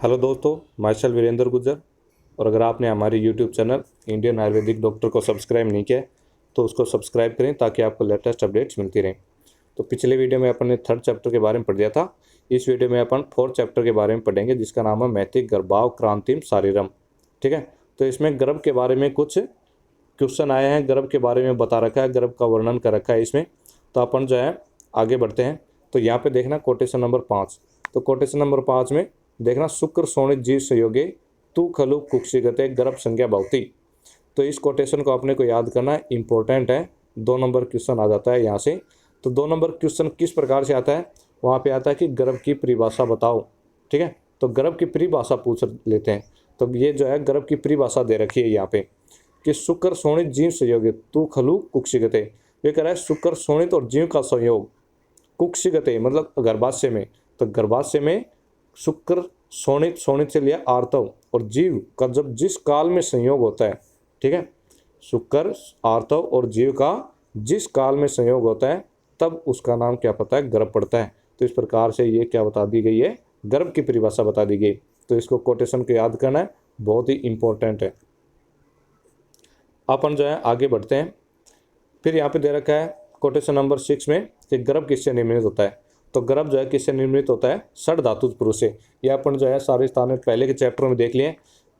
Hello दोस्तों, my self Virendra Gujjar. और अगर आपने हमारे YouTube channel Indian Ayurvedic doctor को सब्सक्राइब नहीं किया तो उसको सब्सक्राइब करें ताकि आपको लेटेस्ट अपडेट्स मिलती रहें। तो पिछले वीडियो में अपन ने 3rd चैप्टर के बारे में पढ़ दिया था। इस वीडियो में अपन 4th चैप्टर के बारे में पढ़ेंगे जिसका नाम है मैथिक गर्भाव क्रांतिम शारीरम। ठीक है, तो इसमें गर्भ के बारे में कुछ क्वेश्चन आए हैं, गर्भ के बारे में बता रखा है, गर्भ का वर्णन कर रखा है इसमें। तो अपन जो है आगे बढ़ते हैं। तो यहाँ पे देखना कोटेशन नंबर 5। तो कोटेशन नंबर 5 में देखना शुक्र शोणित जीव संयोगे तू खलु कुक्षिगते गर्भ संज्ञा भवती। तो इस कोटेशन को अपने को याद करना है, इंपॉर्टेंट है। 2 नंबर क्वेश्चन आ जाता है यहाँ से। तो 2 नंबर क्वेश्चन किस प्रकार से आता है, वहाँ पे आता है कि गर्भ की परिभाषा बताओ। ठीक है, तो गर्भ की परिभाषा पूछ लेते हैं। तो ये जो है गर्भ की परिभाषा दे रखी है यहाँ पे कि शुक्र शोणित जीव संयोगे तू खलु कुक्षिगते। ये कह रहा है शुक्र शोणित और जीव का संयोग, कुक्षिगते मतलब गर्भाशय में। तो गर्भाशय में शुक्र शोणित, शोणित से लिया आर्तव, और जीव का जब जिस काल में संयोग होता है, ठीक है, शुक्र आर्तव और जीव का जिस काल में संयोग होता है तब उसका नाम क्या पता है, गर्भ पड़ता है। तो इस प्रकार से ये क्या बता दी गई है, गर्भ की परिभाषा बता दी गई। तो इसको कोटेशन को याद करना है, बहुत ही इंपॉर्टेंट है। अपन जो है आगे बढ़ते हैं। फिर यहाँ पे दे रखा है कोटेशन नंबर 6 में कि गर्भ किससे निर्मित होता है। तो गर्भ जो है किससे निर्मित होता है, षड धातुज पुरुष से। यह अपन जो है सारे स्थान में पहले के चैप्टर में देख लिए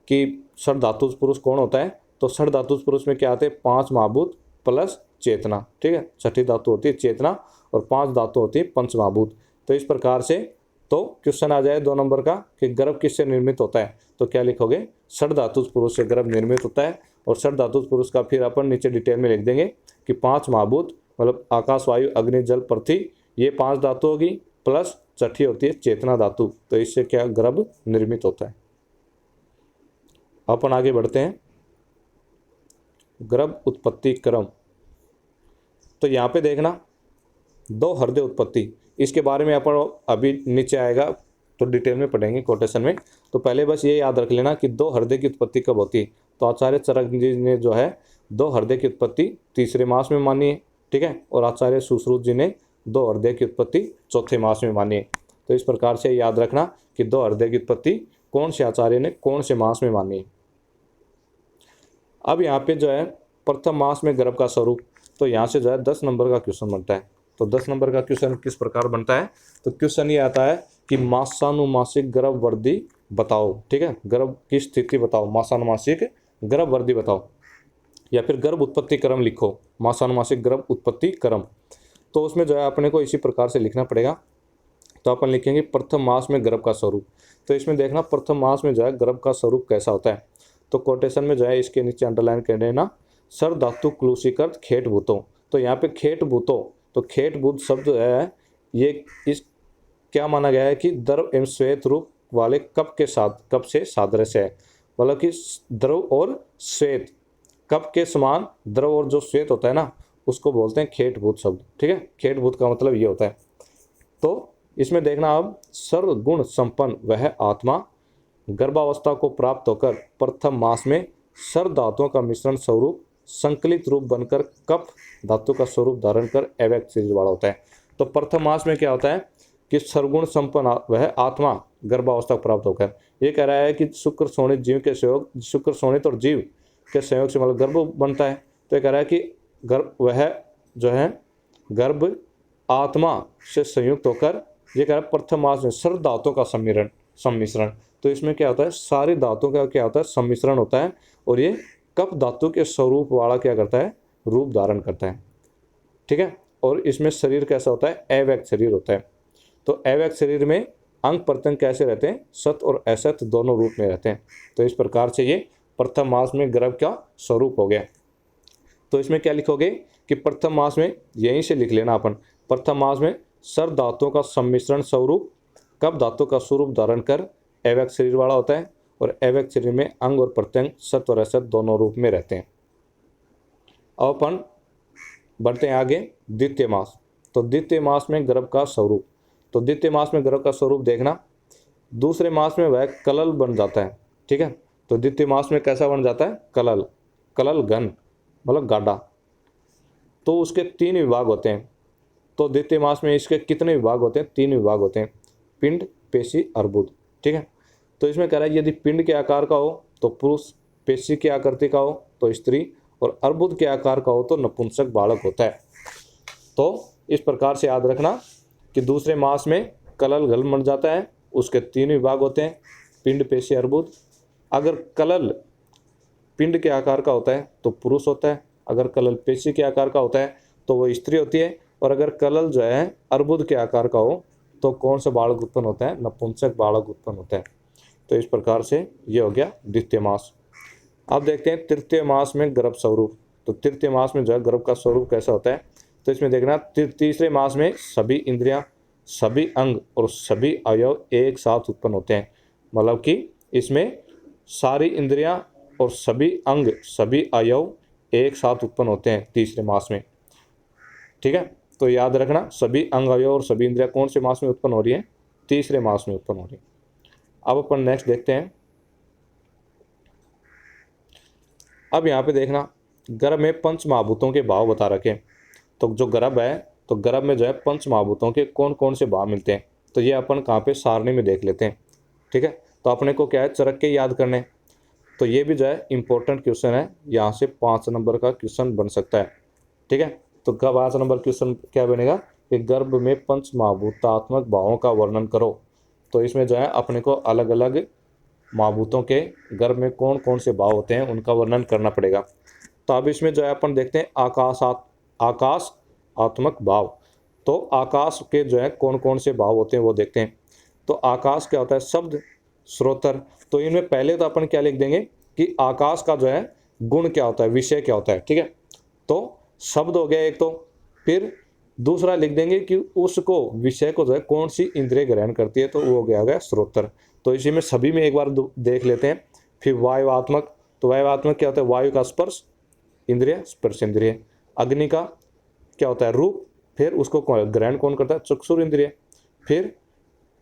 कि षड धातुज पुरुष कौन होता है। तो षड धातुज पुरुष में क्या आते हैं, 5 महाभूत प्लस चेतना। ठीक है, छठी धातु होती है चेतना और 5 धातु होती है पंच महाभूत। तो इस प्रकार से तो क्वेश्चन आ जाए 2 नंबर का कि गर्भ किससे निर्मित होता है, तो क्या लिखोगे, षड धातुज पुरुष से गर्भ निर्मित होता है। और षड धातुज पुरुष का फिर अपन नीचे डिटेल में लिख देंगे कि 5 महाभूत मतलब आकाश वायु अग्नि जल पृथ्वी, ये 5 धातु होगी प्लस छठी होती है चेतना धातु। तो इससे क्या गर्भ निर्मित होता है। अपन आगे बढ़ते हैं, गर्भ उत्पत्ति क्रम। तो यहाँ पे देखना 2 हृदय उत्पत्ति, इसके बारे में अपन अभी नीचे आएगा तो डिटेल में पढ़ेंगे कोटेशन में। तो पहले बस ये याद रख लेना कि 2 हृदय की उत्पत्ति कब होती है। तो आचार्य चरक जी ने जो है 2 हृदय की उत्पत्ति तीसरे मास में मानी है। ठीक है, और आचार्य सुश्रुत जी ने 2 हृदय की उत्पत्ति चौथे मास में मानी है। तो इस प्रकार से याद रखना कि 2 हृदय की उत्पत्ति कौन से आचार्य ने कौन से मास में मानी है। अब यहाँ पे जो है प्रथम मास में गर्भ का स्वरूप, तो यहाँ से जो है 10 नंबर का क्वेश्चन बनता है। तो 10 नंबर का क्वेश्चन किस प्रकार बनता है, तो क्वेश्चन ये आता है कि मासानुमासिक गर्भ वृद्धि बताओ। ठीक है, गर्भ की स्थिति बताओ, मासानुमासिक गर्भ वृद्धि बताओ, या फिर गर्भ उत्पत्ति क्रम लिखो, मासानुमासिक गर्भ उत्पत्ति क्रम। तो उसमें जो है अपने को इसी प्रकार से लिखना पड़ेगा। तो अपन लिखेंगे प्रथम मास में गर्भ का स्वरूप। तो इसमें देखना प्रथम मास में जो है गर्भ का स्वरूप कैसा होता है। तो कोटेशन में जो है इसके नीचे अंडरलाइन कर देना, सर धातु क्लूसीकृत खेट भूतों। तो यहाँ पे खेट भूतों, तो खेट भूत शब्द है ये इस क्या माना गया है कि द्रव एवं श्वेत रूप वाले कप के साथ, कप से सादृश्य है। मतलब कि द्रव और श्वेत, कप के समान द्रव और जो श्वेत होता है ना उसको बोलते हैं खेटभूत शब्द। ठीक है, खेटभूत का मतलब ये होता है। तो इसमें देखना अब सर्वगुण संपन्न वह आत्मा गर्भावस्था को प्राप्त होकर प्रथम मास में सर धातुओं का मिश्रण स्वरूप संकलित रूप बनकर कप धातु का स्वरूप धारण कर अव्यक्त शरीर वाला होता है। तो प्रथम मास में क्या होता है कि सर्वगुण संपन्न वह आत्मा गर्भावस्था को प्राप्त होकर, ये कह रहा है कि शुक्र शोणित जीव के सहयोग, शुक्र शोणित और जीव के सहयोग से मतलब गर्भ बनता है। तो ये कह रहा है कि गर्भ वह जो है गर्भ आत्मा से संयुक्त होकर, ये कह रहा है प्रथम मास में सर्व धातुओं का सम्मिश्रण। तो इसमें क्या होता है, सारी धातुओं का क्या होता है, सम्मिश्रण होता है। और ये कप धातु के स्वरूप वाला क्या करता है, रूप धारण करता है। ठीक है, और इसमें शरीर कैसा होता है, अव्यक्त शरीर होता है। तो अव्यक्त शरीर में अंग प्रत्यंग कैसे रहते हैं, सत और असत दोनों रूप में रहते हैं। तो इस प्रकार से ये प्रथम मास में गर्भ का स्वरूप हो गया। तो इसमें क्या लिखोगे कि प्रथम मास में यहीं से लिख लेना अपन, प्रथम मास में सर धातुओं का सम्मिश्रण स्वरूप कप धातु का स्वरूप धारण कर अव्यक्त शरीर वाला होता है। और अव्यक्त शरीर में अंग और प्रत्यंग सत और असत दोनों रूप में रहते हैं। अब अपन बढ़ते हैं आगे द्वितीय मास। तो द्वितीय मास में गर्भ का स्वरूप, तो द्वितीय मास में गर्भ का स्वरूप देखना, दूसरे मास में वह कलल बन जाता है। ठीक है, तो द्वितीय मास में कैसा बन जाता है, कलल, कलल घन मतलब गाढ़ा। तो उसके 3 विभाग होते हैं। तो द्वितीय मास में इसके कितने विभाग होते हैं, 3 विभाग होते हैं, पिंड पेशी अर्बुद। ठीक है, तो इसमें कह रहा है यदि पिंड के आकार का हो तो पुरुष, पेशी के आकृति का हो तो स्त्री, और अर्बुद के आकार का हो तो नपुंसक बालक होता है। तो इस प्रकार से याद रखना कि दूसरे मास में कलल गल बन जाता है, उसके 3 विभाग होते हैं, पिंड, पेशी, अर्बुद। अगर कलल पिंड के आकार का होता है तो पुरुष होता है, अगर कलल पेशी के आकार का होता है तो वो स्त्री होती है, और अगर कलल जो है अर्बुद के आकार का हो तो कौन सा बालक उत्पन्न होता है? नपुंसक बालक उत्पन्न होता है। तो इस प्रकार से ये हो गया द्वितीय मास। अब देखते हैं तृतीय मास में गर्भ स्वरूप। तो तृतीय मास में जो है गर्भ का स्वरूप कैसा होता है? तो इसमें देखना तीसरे मास में सभी इंद्रियां, सभी अंग और सभी अवयव एक साथ उत्पन्न होते हैं। मतलब कि इसमें सारी इंद्रियां और सभी अंग, सभी अवयव एक साथ उत्पन्न होते हैं तीसरे मास में। ठीक है, तो याद रखना सभी अंग, अवयव और सभी इंद्रियां कौन से मास में उत्पन्न हो रही है? तीसरे मास में उत्पन्न हो रही है। अब अपन नेक्स्ट देखते हैं। अब यहाँ पे देखना गर्भ में पंच महाभूतों के भाव बता रखे। तो जो गर्भ है, तो गर्भ में जो है पंच महाभूतों के कौन कौन से भाव मिलते हैं? तो ये अपन कहाँ पे सारणी में देख लेते हैं। ठीक है, तो अपने को क्या है, चरक के याद करने। तो ये भी जो है इंपॉर्टेंट क्वेश्चन है, यहाँ से 5 नंबर का क्वेश्चन बन सकता है। ठीक है, तो 5 नंबर क्वेश्चन क्या बनेगा कि गर्भ में पंच महाभूतात्मक भावों का वर्णन करो। तो इसमें जो है अपने को अलग अलग महाभूतों के गर्भ में कौन कौन से भाव होते हैं उनका वर्णन करना पड़ेगा। तो अब इसमें जो है अपन देखते हैं आकाश आत्मक भाव। तो आकाश के जो है कौन कौन से भाव होते हैं वो देखते हैं। तो आकाश क्या होता है? शब्द, श्रोत्र। तो इनमें पहले तो अपन क्या लिख देंगे कि आकाश का जो है गुण क्या होता है, विषय क्या होता है। ठीक है, तो शब्द हो गया एक, तो फिर दूसरा लिख देंगे कि उसको, विषय को जो है कौन सी इंद्रिय ग्रहण करती है, तो वो हो गया श्रोत्र। तो इसी में सभी में एक बार देख लेते हैं। फिर वायुआत्मक। तो वायुआत्मक क्या होता है? वायु का स्पर्श इंद्रिय, स्पर्श इंद्रिय। अग्नि का क्या होता है? रूप। फिर उसको ग्रहण कौन करता है? चक्षुर इंद्रिय। फिर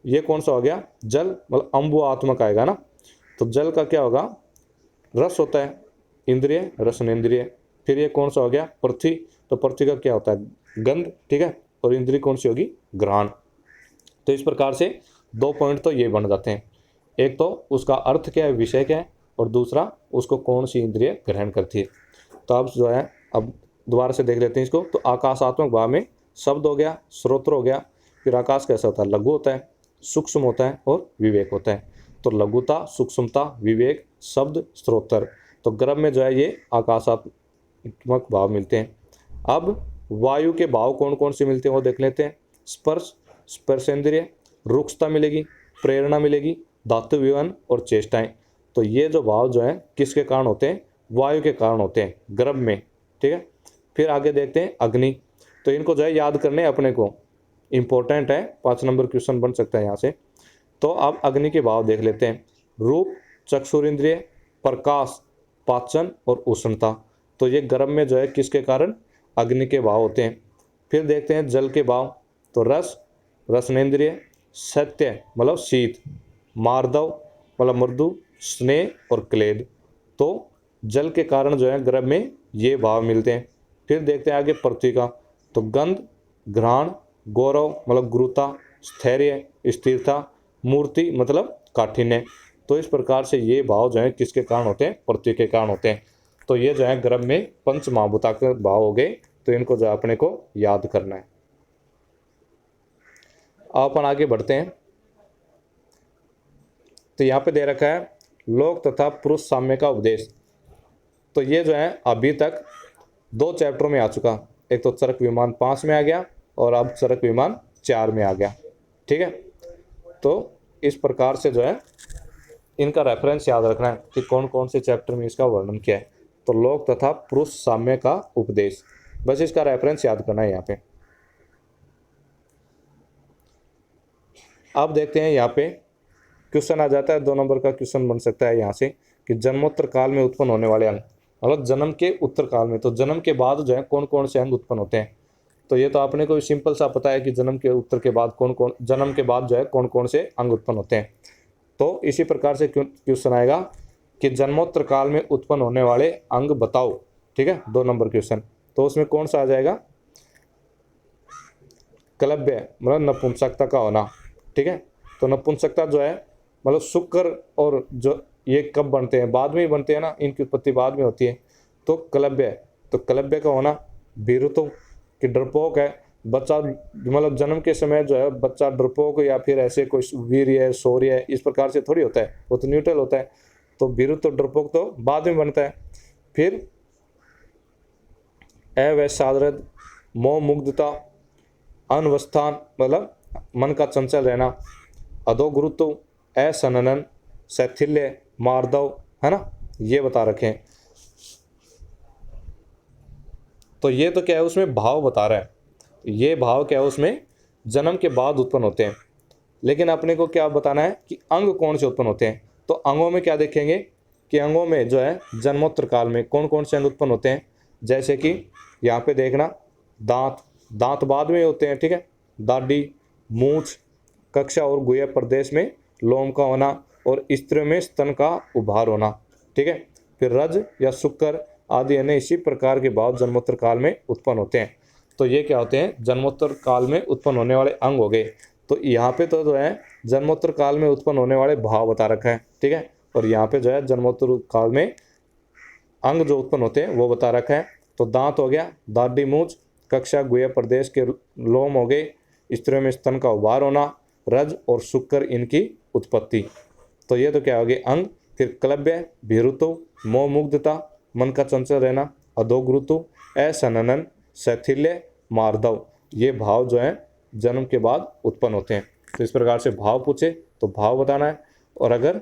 ये कौन सा हो गया? जल, मतलब अम्बुआत्मक आएगा ना। तो जल का क्या होगा? रस होता है, इंद्रिय, रसनेन्द्रिय। फिर ये कौन सा हो गया? पृथ्वी। तो पृथ्वी का क्या होता है? गंध। ठीक है, और इंद्रिय कौन सी होगी? घ्राण। तो इस प्रकार से 2 पॉइंट तो ये बन जाते हैं। एक तो उसका अर्थ क्या है, विषय क्या है, और दूसरा उसको कौन सी इंद्रिय ग्रहण करती है। तो अब जो है, अब दोबारा से देख लेते हैं इसको। तो आकाशात्मक भाव में शब्द हो गया, श्रोत्र हो गया। फिर आकाश कैसा होता है? लघु होता है, सूक्ष्म होता है और विवेक होता है। तो लघुता, सूक्ष्मता, विवेक, शब्द, श्रोत्र। तो गर्भ में जो है ये आकाशात्मक भाव मिलते हैं। अब वायु के भाव कौन कौन से मिलते हैं वो देख लेते हैं। स्पर्श, स्पर्शेंद्रिय। रुक्षता मिलेगी, प्रेरणा मिलेगी, धातु विवन और चेष्टाएं। तो ये जो भाव जो है किसके कारण होते हैं? वायु के कारण होते हैं गर्भ में। ठीक है, फिर आगे देखते हैं अग्नि। तो इनको जो है याद करने अपने को, इंपॉर्टेंट है, 5 नंबर क्वेश्चन बन सकता है यहाँ से। तो अब अग्नि के भाव देख लेते हैं। रूप, चक्षुर इंद्रिय, प्रकाश, पाचन और उष्णता। तो ये गर्भ में जो है किसके कारण? अग्नि के भाव होते हैं। फिर देखते हैं जल के भाव। तो रस, रसनेन्द्रिय, सत्य मतलब शीत, मार्दव मतलब मृदु, स्नेह और क्लेद। तो जल के कारण जो है गर्भ में ये भाव मिलते हैं। फिर देखते हैं आगे पृथ्वी का। तो गंध, घ्राण, गौरव मतलब गुरुता, स्थैर्य, स्थिरता, मूर्ति मतलब काठिन्य। तो इस प्रकार से ये भाव जो है किसके कारण होते हैं? पृथ्वी के कारण होते हैं। तो ये जो है गर्भ में पंच महाभूता के भाव हो गए। तो इनको जो अपने को याद करना है। अपन आगे बढ़ते हैं। तो यहाँ पे दे रखा है लोक तथा पुरुष साम्य का उपदेश। तो ये जो है अभी तक 2 चैप्टरों में आ चुका। एक तो चरक विमान 5 में आ गया और अब चरक विमान 4 में आ गया। ठीक है, तो इस प्रकार से जो है इनका रेफरेंस याद रखना है कि कौन कौन से चैप्टर में इसका वर्णन किया है। तो लोक तथा पुरुष साम्य का उपदेश, बस इसका रेफरेंस याद करना है यहाँ पे। अब देखते हैं यहाँ पे क्वेश्चन आ जाता है, 2 नंबर का क्वेश्चन बन सकता है यहाँ से कि जन्मोत्तर काल में उत्पन्न होने वाले अंग, मतलब जन्म के उत्तर काल में। तो जन्म के बाद जो है कौन कौन से अंग उत्पन्न होते हैं? तो ये तो आपने को सिंपल सा पता है कि जन्म के उत्तर के बाद जन्म के बाद जो है कौन कौन से अंग उत्पन्न होते हैं। तो इसी प्रकार से क्वेश्चन आएगा कि जन्मोत्तर काल में उत्पन्न होने वाले अंग बताओ। ठीक है, 2 नंबर क्वेश्चन। तो उसमें कौन सा आ जाएगा? क्लब्य मतलब नपुंसकता का होना। ठीक है, तो नपुंसकता जो है मतलब शुक्र और जो ये कब बनते हैं, बाद में ही बनते हैं ना, इनकी उत्पत्ति बाद में होती है। तो कलब्य, तो कलब्य का होना भीरुत्व कि डरपोक है बच्चा, मतलब जन्म के समय जो है बच्चा डरपोक या फिर ऐसे कोई वीर है शौर्य है इस प्रकार से थोड़ी होता है, वो तो न्यूट्रल होता है। तो भीरुत्व डरपोक तो बाद में बनता है। फिर अवैसादृत, मोह मुग्धता, अनवस्थान मतलब मन का चंचल रहना, अधोगुरुत्व, असननन, शैथिल्य, मार्दव, है ना, ये बता रखे हैं। तो ये तो क्या है उसमें भाव बता रहा है, ये भाव क्या है उसमें जन्म के बाद उत्पन्न होते हैं। लेकिन अपने को क्या बताना है कि अंग कौन से उत्पन्न होते हैं। तो अंगों में क्या देखेंगे कि अंगों में जो है जन्मोत्तर काल में कौन कौन से अंग उत्पन्न होते हैं। जैसे कि यहाँ पे देखना, दांत, दांत बाद में होते हैं, ठीक है। दाढ़ी, मूछ, कक्षा और गुह्य प्रदेश में लोम का होना और स्त्रियों में स्तन का उभार होना, ठीक है। फिर रज या शुक्र आदि अन्य इसी प्रकार के भाव जन्मोत्तर काल में उत्पन्न होते हैं। तो ये क्या होते हैं, जन्मोत्तर काल में उत्पन्न होने वाले अंग हो गए। तो यहाँ पे तो जो है जन्मोत्तर काल में उत्पन्न होने वाले भाव बता रखा है, ठीक है। और यहाँ पे जो है जन्मोत्तर काल में अंग जो उत्पन्न होते हैं वो बता रखा है। तो दांत हो गया, दाढ़ी, मूछ, कक्षा, गुह्य प्रदेश के लोम हो गए, स्त्रियों में स्तन का उभार होना, रज और शुक्र इनकी उत्पत्ति। तो ये तो क्या हो गए अंग। फिर क्लब्य, भीरुत्व, मोह मुग्धता, मन का चंचल रहना, अधोगुरुत्व, असननन, शैथिल्य, मार्दव, ये भाव जो है जन्म के बाद उत्पन्न होते हैं। तो इस प्रकार से भाव पूछे तो भाव बताना है, और अगर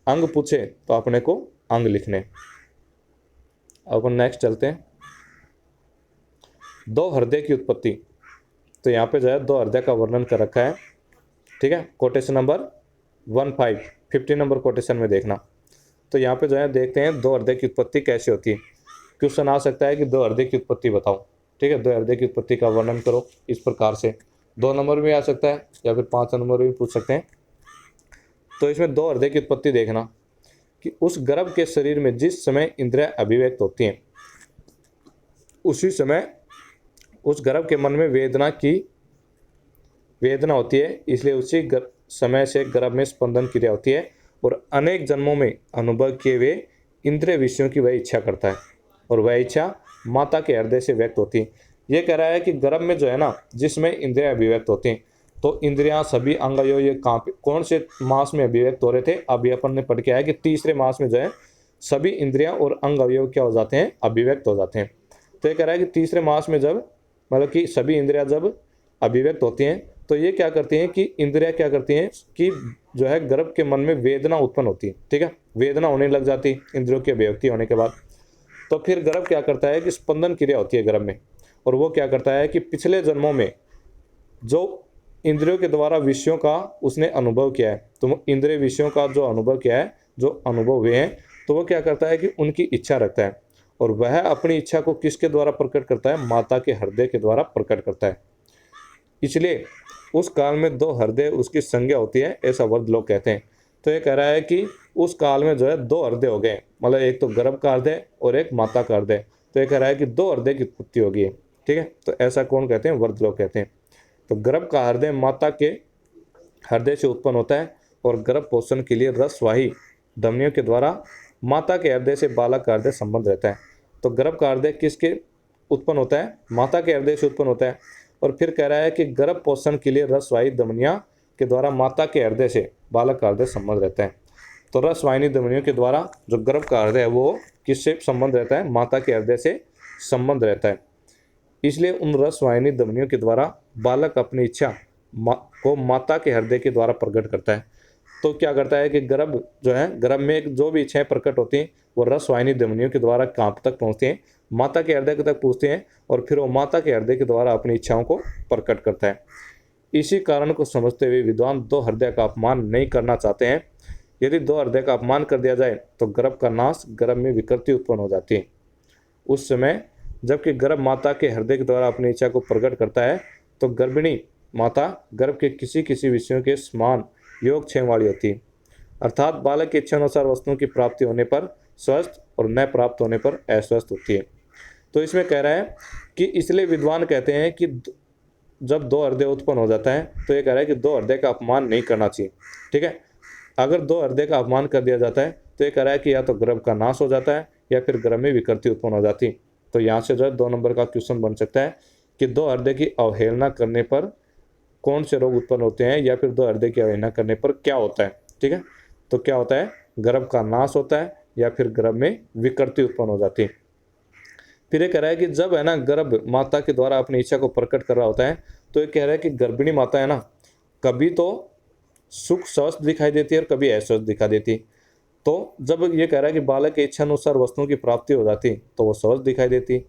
अंग पूछे तो अपने को अंग लिखने। अपन नेक्स्ट चलते हैं, दो हृदय की उत्पत्ति। तो यहाँ पे जो है दो हृदय का वर्णन कर रखा है, ठीक है। कोटेशन नंबर 15 नंबर कोटेशन में देखना। तो यहाँ पे जो है देखते हैं दो हृदय की उत्पत्ति कैसे होती है। क्वेश्चन आ सकता है कि दो हृदय की उत्पत्ति बताओ, ठीक है, दो हृदय की उत्पत्ति का वर्णन करो इस प्रकार से। 2 नंबर में आ सकता है या फिर 5 नंबर में भी पूछ सकते हैं। तो इसमें दो हृदय की उत्पत्ति देखना कि उस गर्भ के शरीर में जिस समय इंद्रियां अभिव्यक्त होती हैं उसी समय उस गर्भ के मन में वेदना होती है, इसलिए उसी समय से गर्भ में स्पंदन क्रिया होती है और अनेक जन्मों में अनुभव किए हुए इंद्रिय विषयों की वह इच्छा करता है और वह इच्छा माता के हृदय से व्यक्त होती है। ये कह रहा है कि गर्भ में जो है ना जिसमें इंद्रियां अभिव्यक्त होती हैं, तो इंद्रियां सभी अंगयों ये कौन से मास में अभिव्यक्त हो रहे थे। अभी अपन ने पढ़ के आया कि तीसरे मास में जो है सभी इंद्रियां और अंग अवयव क्या हो जाते हैं, अभिव्यक्त हो जाते हैं। तो ये कह रहा है कि तीसरे मास में जब मतलब कि सभी इंद्रियां जब अभिव्यक्त होती हैं तो ये क्या करती हैं कि इंद्रियां क्या करती हैं कि जो है गर्भ के मन में वेदना उत्पन्न होती है, ठीक है, वेदना होने लग जाती इंद्रियों की अभिव्यक्ति होने के बाद। तो फिर गर्भ क्या करता है कि स्पंदन क्रिया होती है गर्भ में, और वो क्या करता है कि पिछले जन्मों में जो इंद्रियों के द्वारा विषयों का उसने अनुभव किया है, तो इंद्रिय विषयों का जो अनुभव किया है, जो अनुभव हुए हैं, तो वो क्या करता है कि उनकी इच्छा रखता है और वह अपनी इच्छा को किसके द्वारा प्रकट करता है, माता के हृदय के द्वारा प्रकट करता है। इसलिए उस काल में दो हृदय उसकी संज्ञा होती है, ऐसा वर्ध लोग कहते हैं। तो ये कह रहा है कि उस काल में जो है दो हृदय हो गए, मतलब एक तो गर्भ का हृदय और एक माता का हृदय। तो ये कह रहा है कि दो हृदय की उत्पत्ति होगी, ठीक है। तो ऐसा कौन कहते हैं, वर्ध लोग कहते हैं। तो गर्भ का हृदय माता के हृदय से उत्पन्न होता है और गर्भ पोषण के लिए रसवाही धमनियों के द्वारा माता के हृदय से बालक का हृदय संबंध रहता है। तो गर्भ का हृदय किसके उत्पन्न होता है, माता के हृदय से उत्पन्न होता है। और फिर कह रहा है कि गर्भ पोषण के लिए रसवाही धमनियां के द्वारा माता के हृदय से बालक का हृदय संबंध रहता है। तो रसवाहिनी धमनियों के द्वारा जो गर्भ का हृदय है वो किससे संबंध रहता है, माता के हृदय से संबंध रहता है। इसलिए उन रसवाहिनी धमनियों के द्वारा बालक अपनी इच्छा को माता के हृदय के द्वारा प्रकट करता है। तो क्या करता है कि गर्भ जो है, गर्भ में जो भी इच्छाएं प्रकट होती हैं वो रसवाहिनी धमनियों के द्वारा कहाँ तक पहुँचती हैं, माता के हृदय तक पहुँचती हैं, और फिर वो माता के हृदय के द्वारा अपनी इच्छाओं को प्रकट करता है। इसी कारण को समझते हुए विद्वान दो हृदय का अपमान नहीं करना चाहते हैं। यदि दो हृदय का अपमान कर दिया जाए तो गर्भ का नाश, गर्भ में विकृति उत्पन्न हो जाती है। उस समय जबकि गर्भ माता के हृदय के द्वारा अपनी इच्छा को प्रकट करता है तो गर्भिणी माता गर्भ के किसी किसी विषयों के समान योगक्षेम वाली होती है, अर्थात बालक की इच्छा अनुसार वस्तुओं की प्राप्ति होने पर स्वस्थ और न प्राप्त होने पर अस्वस्थ होती है। तो इसमें कह रहा है कि इसलिए विद्वान कहते हैं कि जब दो हृदय उत्पन्न हो जाता है तो ये कह रहा है कि दो हृदय का अपमान नहीं करना चाहिए, ठीक है। अगर दो हृदय का अपमान कर दिया जाता है तो ये कह रहा है कि या तो गर्भ का नाश हो जाता है या फिर गर्भ में विकृति उत्पन्न हो जाती। तो यहाँ से जो है 2 नंबर का क्वेश्चन बन सकता है कि दो हृदय की अवहेलना करने पर कौन से रोग उत्पन्न होते हैं, या फिर दो हृदय की अवहेलना करने पर क्या होता है। ठीक है, तो क्या होता है, गर्भ का नाश होता है या फिर गर्भ में विकृति उत्पन्न हो जाती है। फिर ये कह रहा है कि जब है ना गर्भ माता के द्वारा अपनी इच्छा को प्रकट कर रहा होता है, तो ये कह रहा है कि गर्भिणी माता है ना, कभी तो सुख स्वस्थ दिखाई देती है और कभी अस्वस्थ दिखाई देती। तो जब ये कह रहा है कि बालक की इच्छा अनुसार वस्तुओं की प्राप्ति हो जाती तो वो स्वस्थ दिखाई देती,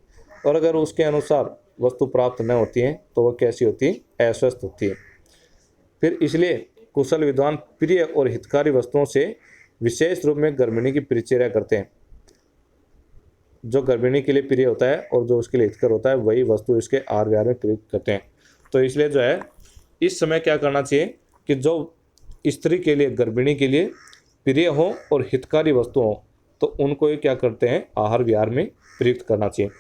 और अगर उसके अनुसार वस्तु प्राप्त न होती है तो वह कैसी होती है, अस्वस्थ होती है। फिर इसलिए कुशल विद्वान प्रिय और हितकारी वस्तुओं से विशेष रूप में गर्भिणी की परिचर्या करते हैं। जो गर्भिणी के लिए प्रिय होता है और जो उसके लिए हितकर होता है वही वस्तु इसके आहार विहार में प्रयुक्त करते हैं। तो इसलिए जो है इस समय क्या करना चाहिए कि जो स्त्री के लिए, गर्भिणी के लिए प्रिय हो और हितकारी वस्तु हो तो उनको ही क्या करते हैं, आहार विहार में प्रयुक्त करना चाहिए।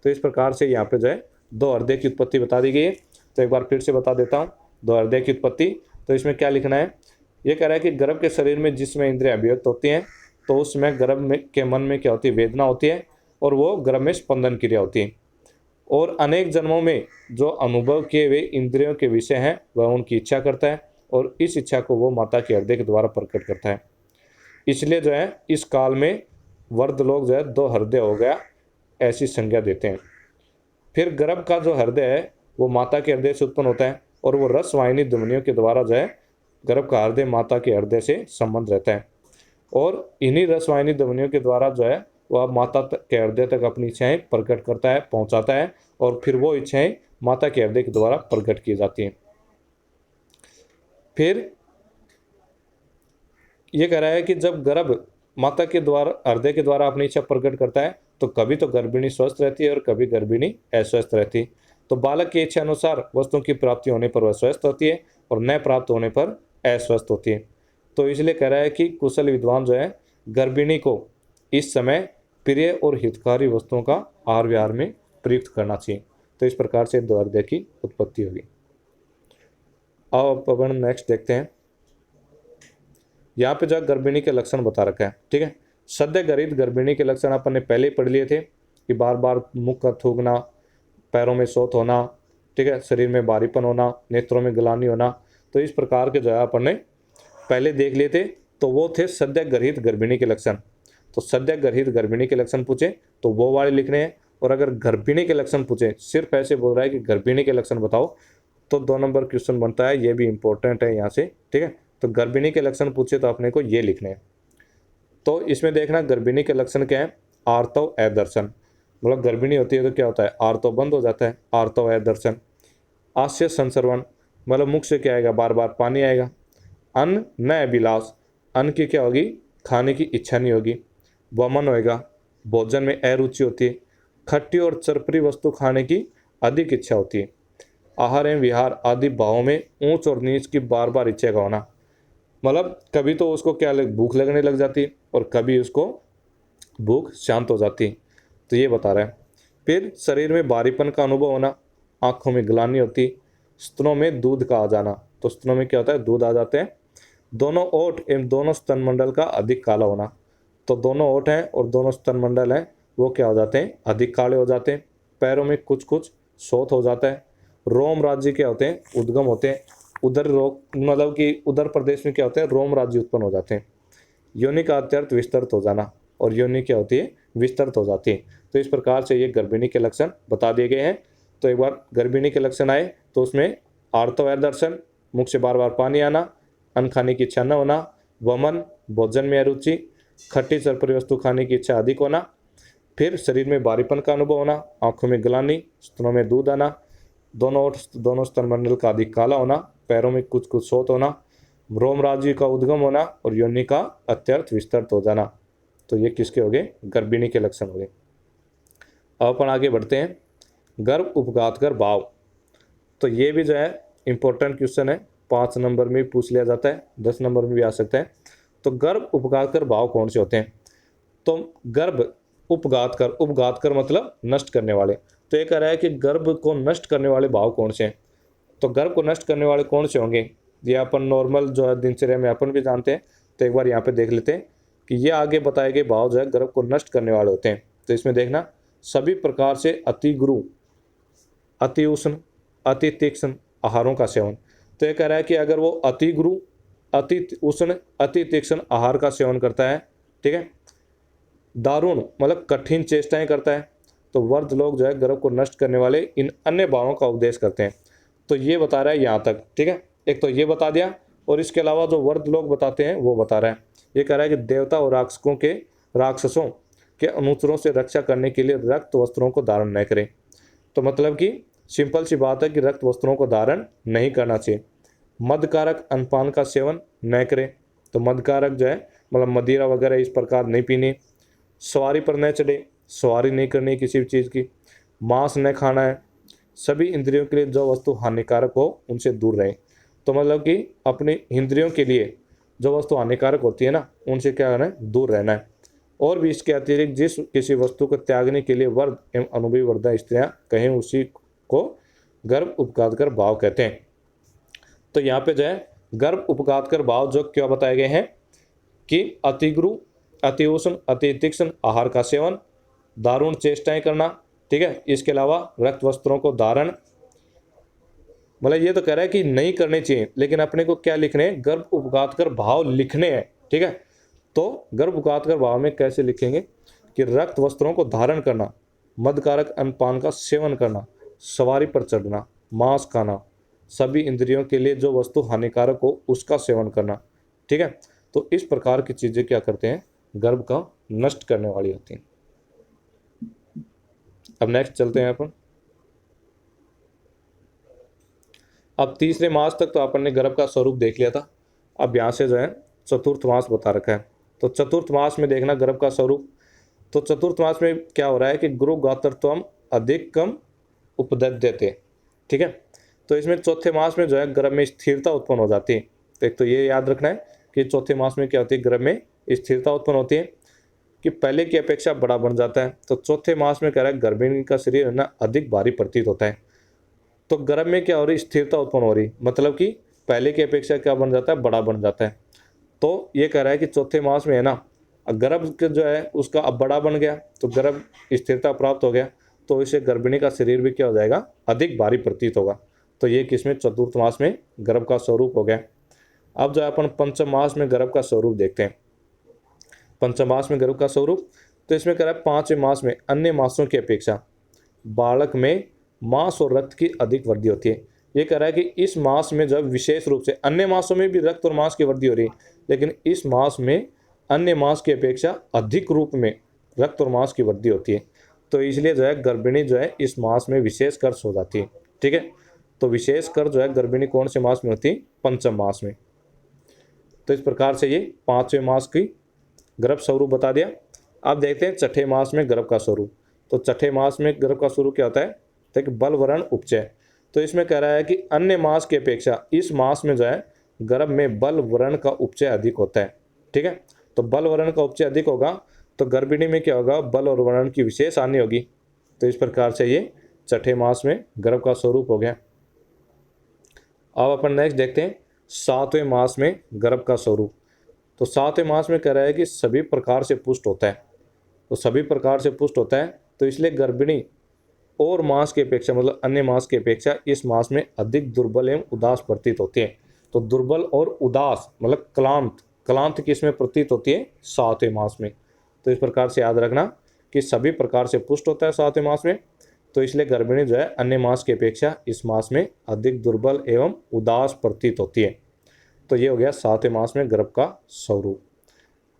तो इस प्रकार से यहाँ पे जो है दो हृदय की उत्पत्ति बता दी गई है। तो एक बार फिर से बता देता हूँ दो हृदय की उत्पत्ति। तो इसमें क्या लिखना है, ये कह रहा है कि गर्भ के शरीर में जिसमें इंद्रियां अभिव्यक्त होती हैं तो उसमें गर्भ में के मन में क्या होती है, वेदना होती है, और वो गर्भ में स्पंदन क्रिया होती है। और अनेक जन्मों में जो अनुभव किए हुए इंद्रियों के विषय हैं वह उनकी इच्छा करता है, और इस इच्छा को वो माता के हृदय के द्वारा प्रकट करता है। इसलिए जो है इस काल में वर्ध लोग जो है दो हृदय हो गया ऐसी संज्ञा देते हैं। फिर गर्भ का जो हृदय है वो माता के हृदय से उत्पन्न होता है, और वो रसवाहिनी धमनियों के द्वारा जो है गर्भ का हृदय माता के हृदय से संबंध रहता है, और इन्हीं रसवाहिनी धमनियों के द्वारा जो है वह माता के हृदय तक अपनी इच्छाएं प्रकट करता है, पहुंचाता है, और फिर वो इच्छाएं माता के हृदय के द्वारा प्रकट की जाती हैं। फिर ये कह रहा है कि जब गर्भ माता के द्वारा, हृदय के द्वारा अपनी इच्छा प्रकट करता है तो कभी तो गर्भिणी स्वस्थ रहती है और कभी गर्भिणी अस्वस्थ रहती है। तो बालक की इच्छा अनुसार वस्तुओं की प्राप्ति होने पर वह स्वस्थ होती है और न प्राप्त होने पर अस्वस्थ होती है। तो इसलिए कह रहा है कि कुशल विद्वान जो है गर्भिणी को इस समय प्रिय और हितकारी वस्तुओं का आहार विहार में प्रयुक्त करना चाहिए। तो इस प्रकार से दो हृदय की उत्पत्ति होगी। अब अपन नेक्स्ट देखते हैं। यहाँ पे जो गर्भिणी के लक्षण बता रखा है, ठीक है। सद्य गर्भित गर्भिणी के लक्षण अपन ने पहले ही पढ़ लिए थे कि बार बार मुख का थूकना, पैरों में शोथ होना, ठीक है, शरीर में भारीपन होना, नेत्रों में ग्लानि होना। तो इस प्रकार के जो है अपन ने पहले देख लिए थे। तो वो थे सद्य गर्भित गर्भिणी के लक्षण। तो सद्य गर्भित गर्भिणी के लक्षण पूछे तो वो वाले लिखने हैं, और अगर गर्भिणी के लक्षण पूछे, सिर्फ ऐसे बोल रहा है कि गर्भिणी के लक्षण बताओ, तो 2 नंबर क्वेश्चन बनता है। ये भी इंपॉर्टेंट है यहाँ से, ठीक है। तो गर्भिणी के लक्षण पूछे तो अपने को ये लिखने हैं। तो इसमें देखना गर्भिणी के लक्षण क्या है, आर्तव अदर्शन, मतलब गर्भिणी होती है तो क्या होता है, आर्तव बंद हो जाता है, आर्तव अदर्शन। आस्य संसर्वण, मतलब मुख से क्या आएगा, बार बार पानी आएगा। अन्न न अभिलाष, अन्न की क्या होगी, खाने की इच्छा नहीं होगी। वमन होएगा, भोजन में अरुचि होती है। खट्टी और चरपरी वस्तु खाने की अधिक इच्छा होती है। आहार एवं विहार आदि भावों में ऊंच और नीच की बार बार इच्छा का होना, मतलब कभी तो उसको क्या भूख लगने लग जाती और कभी उसको भूख शांत हो जाती। तो ये बता रहा है। फिर शरीर में भारीपन का अनुभव होना, आंखों में ग्लानि होती, स्तनों में दूध का आ जाना। तो स्तनों में क्या होता है, दूध आ जाते हैं। दोनों ओठ एवं दोनों स्तनमंडल का अधिक काला होना, तो दोनों ओठ हैं और दोनों स्तनमंडल हैं वो क्या हो जाते हैं, अधिक काले हो जाते हैं। पैरों में कुछ कुछ शोथ हो जाता है। रोम राज्य क्या होते हैं, उद्गम होते हैं। उदर रोग, मतलब कि उदर प्रदेश में क्या होते हैं, रोम राज्य उत्पन्न हो जाते हैं। योनि का अत्यर्थ विस्तृत हो जाना, और योनि क्या होती है, विस्तृत हो जाती है। तो इस प्रकार से ये गर्भिणी के लक्षण बता दिए गए हैं। तो एक बार गर्भिणी के लक्षण आए तो उसमें आर्तव दर्शन, मुख से बार बार पानी आना, अन्न खाने की इच्छा न होना, वमन, भोजन में अरुचि, खट्टी चरपरी वस्तु खाने की इच्छा अधिक होना। फिर शरीर में भारीपन का अनुभव होना, आंखों में ग्लानि, स्तनों में दूध आना, दोनों ओठ दोनों स्तनमंडल का अधिक काला होना, पैरों में कुछ कुछ शोथ होना, रोम राज्य का उद्गम होना और योनि का अत्यर्थ विस्तृत हो जाना। तो ये किसके हो गए, गर्भिणी के लक्षण हो गए। अब अपन आगे बढ़ते हैं। गर्भ उपघात कर भाव, तो ये भी जो है इंपॉर्टेंट क्वेश्चन है, 5 नंबर में पूछ लिया जाता है, 10 नंबर में भी आ सकता है। तो गर्भ उपघात कर भाव कौन से होते हैं, तो गर्भ उपघात कर, उपघात कर मतलब नष्ट करने वाले। तो ये कह रहा है कि गर्भ को नष्ट करने वाले भाव कौन से हैं। तो गर्भ को नष्ट करने वाले कौन से होंगे, ये अपन नॉर्मल जो है दिनचर्या में अपन भी जानते हैं। तो तो एक बार यहाँ पे देख लेते हैं कि ये आगे बताए गए भाव जो है गर्भ को नष्ट करने वाले होते हैं। तो इसमें देखना, सभी प्रकार से अति गुरु, अति उष्ण, अति तीक्ष्ण आहारों का सेवन। तो ये कह रहा है कि अगर वो अति गुरु, अति उष्ण, अति तीक्ष्ण आहार का सेवन करता है, ठीक है, दारुण मतलब कठिन चेष्टाएं करता है, तो वर्ध लोग जो है गर्भ को नष्ट करने वाले इन अन्य भावों का उपदेश करते हैं। तो ये बता रहा है यहाँ तक, ठीक है। एक तो ये बता दिया, और इसके अलावा जो वर्ध लोग बताते हैं वो बता रहा है। ये कह रहा है कि देवता और राक्षसों के अनुचरों से रक्षा करने के लिए रक्त वस्त्रों को धारण न करें। तो मतलब कि सिंपल सी बात है कि रक्त वस्त्रों को धारण नहीं करना चाहिए। मदकारक अनपान का सेवन न करें। तो मदकारक जो है मतलब मदिरा वगैरह इस प्रकार नहीं पीनी। सवारी पर न चढ़े, सवारी नहीं करनी किसी भी चीज़ की। मांस न खाना है। सभी इंद्रियों के लिए जो वस्तु हानिकारक हो उनसे दूर रहें। तो मतलब कि अपनी इंद्रियों के लिए जो वस्तु हानिकारक होती है ना, उनसे क्या करना है, दूर रहना है। और भी इसके अतिरिक्त जिस किसी वस्तु को त्यागने के लिए वर्ध एवं अनुभवी वर्धा स्त्रियां कहें उसी को गर्भ उपघात कर भाव कहते हैं। तो यहाँ पे जो है गर्भ उपघात कर भाव जो क्या बताए गए हैं कि अति गुरु, अति उष्ण, अति तीक्ष्ण आहार का सेवन, दारुण चेष्टाएं करना, ठीक है। इसके अलावा रक्त वस्त्रों को धारण, मतलब ये तो कह रहा है कि नहीं करने चाहिए, लेकिन अपने को क्या लिखने हैं, गर्भ उपघात कर भाव लिखने हैं, ठीक है। तो गर्भ उपघात कर भाव में कैसे लिखेंगे कि रक्त वस्त्रों को धारण करना, मदकारक अनपान का सेवन करना, सवारी पर चढ़ना, मांस खाना, सभी इंद्रियों के लिए जो वस्तु हानिकारक हो उसका सेवन करना, ठीक है। तो इस प्रकार की चीजें क्या करते हैं, गर्भ का नष्ट करने वाली होती हैं। अब नेक्स्ट चलते हैं अपन। अब तीसरे मास तक तो अपन ने गर्भ का स्वरूप देख लिया था। अब यहाँ से जो है चतुर्थ मास बता रखा है। तो चतुर्थ मास में देखना गर्भ का स्वरूप। तो चतुर्थ मास में क्या हो रहा है कि गुरु गात्रत्वम अधिकम उपदध्यते, ठीक है। तो इसमें चौथे मास में जो है गर्भ में स्थिरता उत्पन्न हो जाती है। तो एक तो ये याद रखना है कि चौथे मास में क्या होती है, गर्भ में स्थिरता उत्पन्न होती है कि पहले की अपेक्षा बड़ा बन जाता है। तो चौथे मास में कह रहा है गर्भिणी का शरीर है ना अधिक भारी प्रतीत होता है। तो गर्भ में क्या हो रही, स्थिरता उत्पन्न हो रही, मतलब कि पहले की अपेक्षा क्या बन जाता है, बड़ा बन जाता है। तो ये कह रहा है कि चौथे मास में है ना गर्भ जो है उसका अब बड़ा बन गया, तो गर्भ स्थिरता प्राप्त हो गया, तो इसे गर्भिणी का शरीर भी क्या हो जाएगा, अधिक भारी प्रतीत होगा। तो ये किसमें, चतुर्थ मास में गर्भ का स्वरूप हो गया। अब जो है अपन पंचम मास में गर्भ का स्वरूप देखते हैं। पंचम मास में गर्भ का स्वरूप, तो इसमें कह रहा है पांचवें मास में अन्य मासों की अपेक्षा बालक में मांस और रक्त की अधिक वृद्धि होती है। ये कह रहा है कि इस मास में जब विशेष रूप से, अन्य मासों में भी रक्त और मांस की वृद्धि हो रही है, लेकिन इस मास में अन्य मास की अपेक्षा अधिक रूप में रक्त और मांस की वृद्धि होती है। तो इसलिए जो है गर्भिणी जो है इस मास में विशेष कर्ष हो जाती है, ठीक है। तो विशेष कर जो है गर्भिणी कौन से मास में होती है, पंचम मास में। तो इस प्रकार से ये पांचवें मास की गर्भ स्वरूप बता दिया। अब देखते हैं छठे मास में गर्भ का स्वरूप। तो छठे मास में गर्भ का स्वरूप क्या होता है, तो बल वरण उपचय। तो इसमें कह रहा है कि अन्य मास की अपेक्षा इस मास में जो है गर्भ में बल वरण का उपचय अधिक होता है, ठीक है। तो बल वरण का उपचय अधिक होगा तो गर्भिणी में क्या होगा, बल और वरण की विशेष हानि होगी। तो इस प्रकार से ये छठे मास में गर्भ का स्वरूप हो गया। अब अपन नेक्स्ट देखते हैं सातवें मास में गर्भ का स्वरूप। तो सातवें मास में कह रहा है कि सभी प्रकार से पुष्ट होता है। तो सभी प्रकार से पुष्ट होता है, तो इसलिए गर्भिणी और मास की अपेक्षा, मतलब अन्य मास की अपेक्षा इस मास में अधिक दुर्बल एवं उदास प्रतीत होती है। तो दुर्बल और उदास मतलब क्लांत किस में प्रतीत होती है, सातवें मास में। तो इस प्रकार से याद रखना कि सभी प्रकार से पुष्ट होता है सातवें मास में, तो इसलिए गर्भिणी जो है अन्य मास की अपेक्षा इस मास में अधिक दुर्बल एवं उदास प्रतीत होती है। तो ये हो गया सातवें मास में गर्भ का स्वरूप।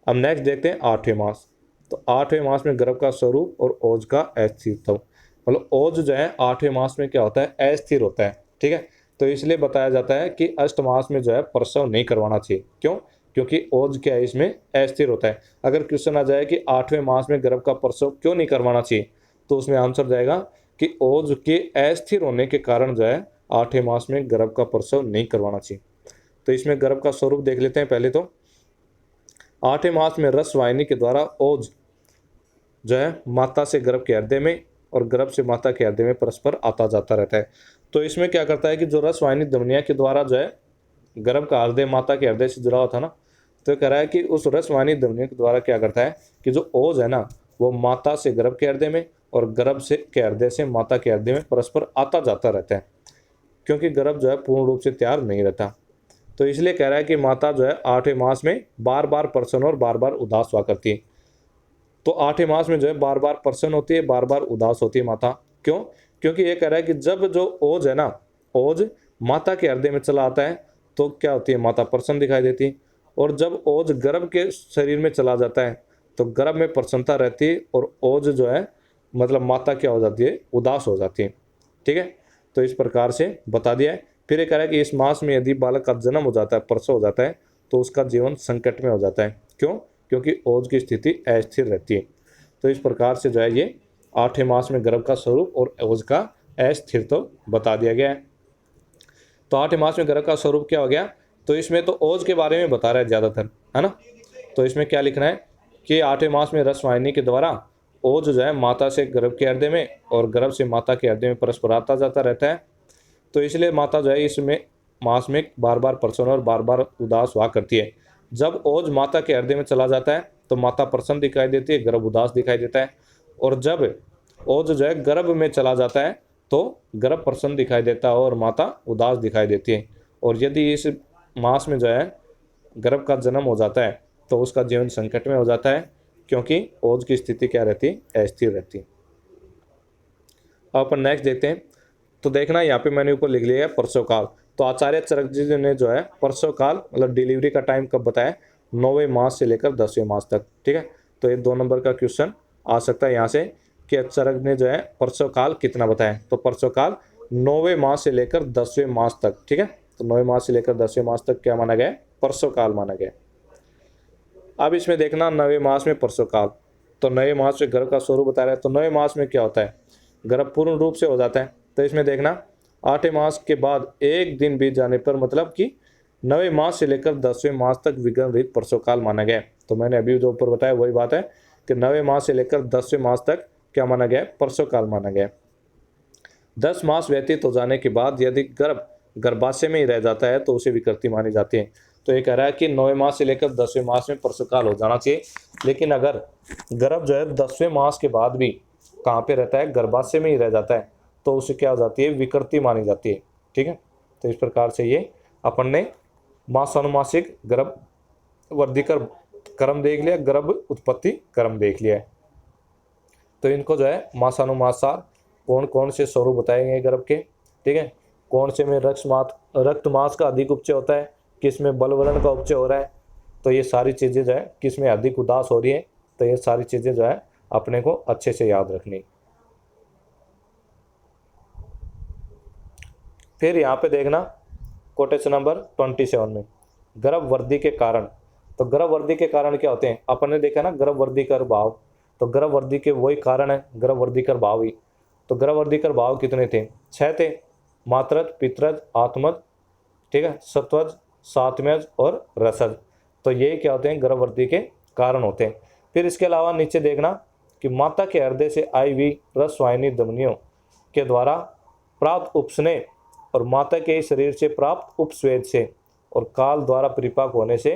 अब नेक्स्ट देखते हैं आठवें मास। तो आठवें मास में गर्भ का स्वरूप और ओज का अस्थिरत्व, मतलब ओज जो है आठवें मास में क्या होता है, अस्थिर होता है, ठीक है। तो इसलिए बताया जाता है कि अष्ट मास में जो है प्रसव नहीं करवाना चाहिए। क्यों, क्योंकि ओज क्या है, इसमें अस्थिर होता है। अगर क्वेश्चन आ जाए कि आठवें मास में गर्भ का प्रसव क्यों नहीं करवाना चाहिए, तो उसमें आंसर जाएगा कि ओज के अस्थिर होने के कारण जो है आठवें मास में गर्भ का प्रसव नहीं करवाना चाहिए। तो इसमें गर्भ का स्वरूप देख लेते हैं। पहले तो आठवें मास में रस वाहिनी के द्वारा ओज जो है माता से गर्भ के हृदय में और गर्भ से माता के हृदय में परस्पर आता जाता रहता है। तो इसमें क्या करता है कि जो रस वाहिनी धमनिया के द्वारा जो है गर्भ का हृदय माता के हृदय से जुड़ा हुआ था ना, तो कह रहा है कि उस रसवाहिनी धमनियों के द्वारा क्या करता है कि जो ओज है ना वो माता से गर्भ के हृदय में और गर्भ से के हृदय से माता के हृदय में परस्पर आता जाता रहता है, क्योंकि गर्भ जो है पूर्ण रूप से तैयार नहीं रहता। तो इसलिए कह रहा है कि माता जो है 8वें मास में बार बार प्रसन्न और बार बार उदास हुआ करती है। तो 8वें मास में जो है बार बार प्रसन्न होती है, बार बार उदास होती है माता। क्यों? क्योंकि ये कह रहा है कि जब जो ओज है ना, ओज माता के हृदय में चला आता है तो क्या होती है, माता प्रसन्न दिखाई देती है। और जब ओज गर्भ के शरीर में चला जाता है तो गर्भ में प्रसन्नता रहती है और ओज जो है मतलब माता क्या हो जाती है, उदास हो जाती है। ठीक है, तो इस प्रकार से बता दिया है। फिर ये कह रहा है कि इस मास में यदि बालक का जन्म हो जाता है, प्रसव हो जाता है, तो उसका जीवन संकट में हो जाता है। क्यों? क्योंकि ओज की स्थिति अस्थिर रहती है। तो इस प्रकार से जो है ये 8वें मास में गर्भ का स्वरूप और ओज का अस्थिरता बता दिया गया है। तो 8वें मास में गर्भ का स्वरूप क्या हो गया, तो इसमें तो ओज के बारे में बता रहा है ज़्यादातर, है ना। तो इसमें क्या लिखना है कि 8वें मास में रसवाहिनी के द्वारा ओज जो है माता से गर्भ के हृदय में और गर्भ से माता के हृदय में परस्पर आता जाता रहता है। तो इसलिए माता जो है इसमें मास में बार बार प्रसन्न और बार बार उदास हुआ करती है। जब ओज माता के हृदय में चला जाता है तो माता प्रसन्न दिखाई देती है, गर्भ उदास दिखाई देता है। और जब ओज जो है गर्भ में चला जाता है तो गर्भ प्रसन्न दिखाई देता है और माता उदास दिखाई देती है। और यदि इस मास में जो है गर्भ का जन्म हो जाता है तो उसका जीवन संकट में हो जाता है, क्योंकि ओज की स्थिति क्या रहती है, अस्थिर रहती है। अब अपन नेक्स्ट देखते हैं। तो देखना यहाँ पे मैंने ऊपर लिख लिया है प्रसव काल। तो आचार्य चरक जी ने जो है प्रसव काल मतलब डिलीवरी का टाइम कब बताया, 9वें मास से लेकर 10वें मास तक। ठीक है, तो ये 2 नंबर का क्वेश्चन आ सकता है यहाँ से कि चरक ने जो है प्रसव काल कितना बताया। तो प्रसव काल 9वें मास से लेकर 10वें मास तक। ठीक है, तो 9वें मास से लेकर 10वें मास तक क्या माना गया, प्रसव काल माना गया। अब इसमें देखना 9वें मास में प्रसव काल, तो 9वें मास में गर्भ का स्वरूप बता रहा है। तो 9वें मास में क्या होता है, गर्भ पूर्ण रूप से हो जाता है। तो इसमें देखना 8वें मास के बाद 1 दिन बीत जाने पर मतलब कि 9वें मास से लेकर 10वें मास तक विघ्न रहित प्रसव काल माना गया। तो मैंने अभी जो ऊपर बताया वही बात है कि 9वें मास से लेकर 10वें मास तक क्या माना गया, प्रसव काल माना गया। 10 मास व्यतीत हो जाने के बाद यदि गर्भ गर्भाशय में ही रह जाता है तो उसे विकृति मानी जाती है। तो ये कह रहा है कि 9वें मास से लेकर 10वें मास में प्रसव काल हो जाना चाहिए, लेकिन अगर गर्भ जो है 10वें मास के बाद भी कहाँ पे रहता है, गर्भाशय में ही रह जाता है, तो उसे क्या हो जाती है, विकृति मानी जाती है। ठीक है, तो इस प्रकार से ये अपन ने मासानुमासिक गर्भ वर्धिकर क्रम देख लिया, गर्भ उत्पत्ति क्रम देख लिया है। तो इनको जो है मासानुमासार कौन कौन से स्वरूप बताए गए गर्भ के। ठीक है, कौन से में रक्त मांस का अधिक उपचय होता है, किस में बलवरण का उपचय हो रहा है, तो ये सारी चीज़ें जो है किस में अधिक उदास हो रही है, तो ये सारी चीज़ें जो है अपने को अच्छे से याद रखनी। फिर यहाँ पे देखना कोटेशन नंबर 27 में गर्भ वृद्धि के कारण। तो गर्भ वृद्धि के कारण क्या होते हैं, अपन ने देखा ना गर्भ वृद्धि कर भाव, तो गर्भ वृद्धि के वही कारण है गर्भ वृद्धि कर भाव ही। तो गर्भ वृद्धि कर भाव कितने थे, 6 थे, मात्रज, पित्रज, आत्मज, ठीक है, सत्वज, सात्मज और रसज। तो ये क्या होते हैं, गर्भ वृद्धि के कारण होते हैं। फिर इसके अलावा नीचे देखना कि माता के हृदय से आई हुई रसवाहिनी धमनियों के द्वारा प्राप्त उपस्नेह और माता के शरीर से प्राप्त उपस्वेद से और काल द्वारा परिपाक होने से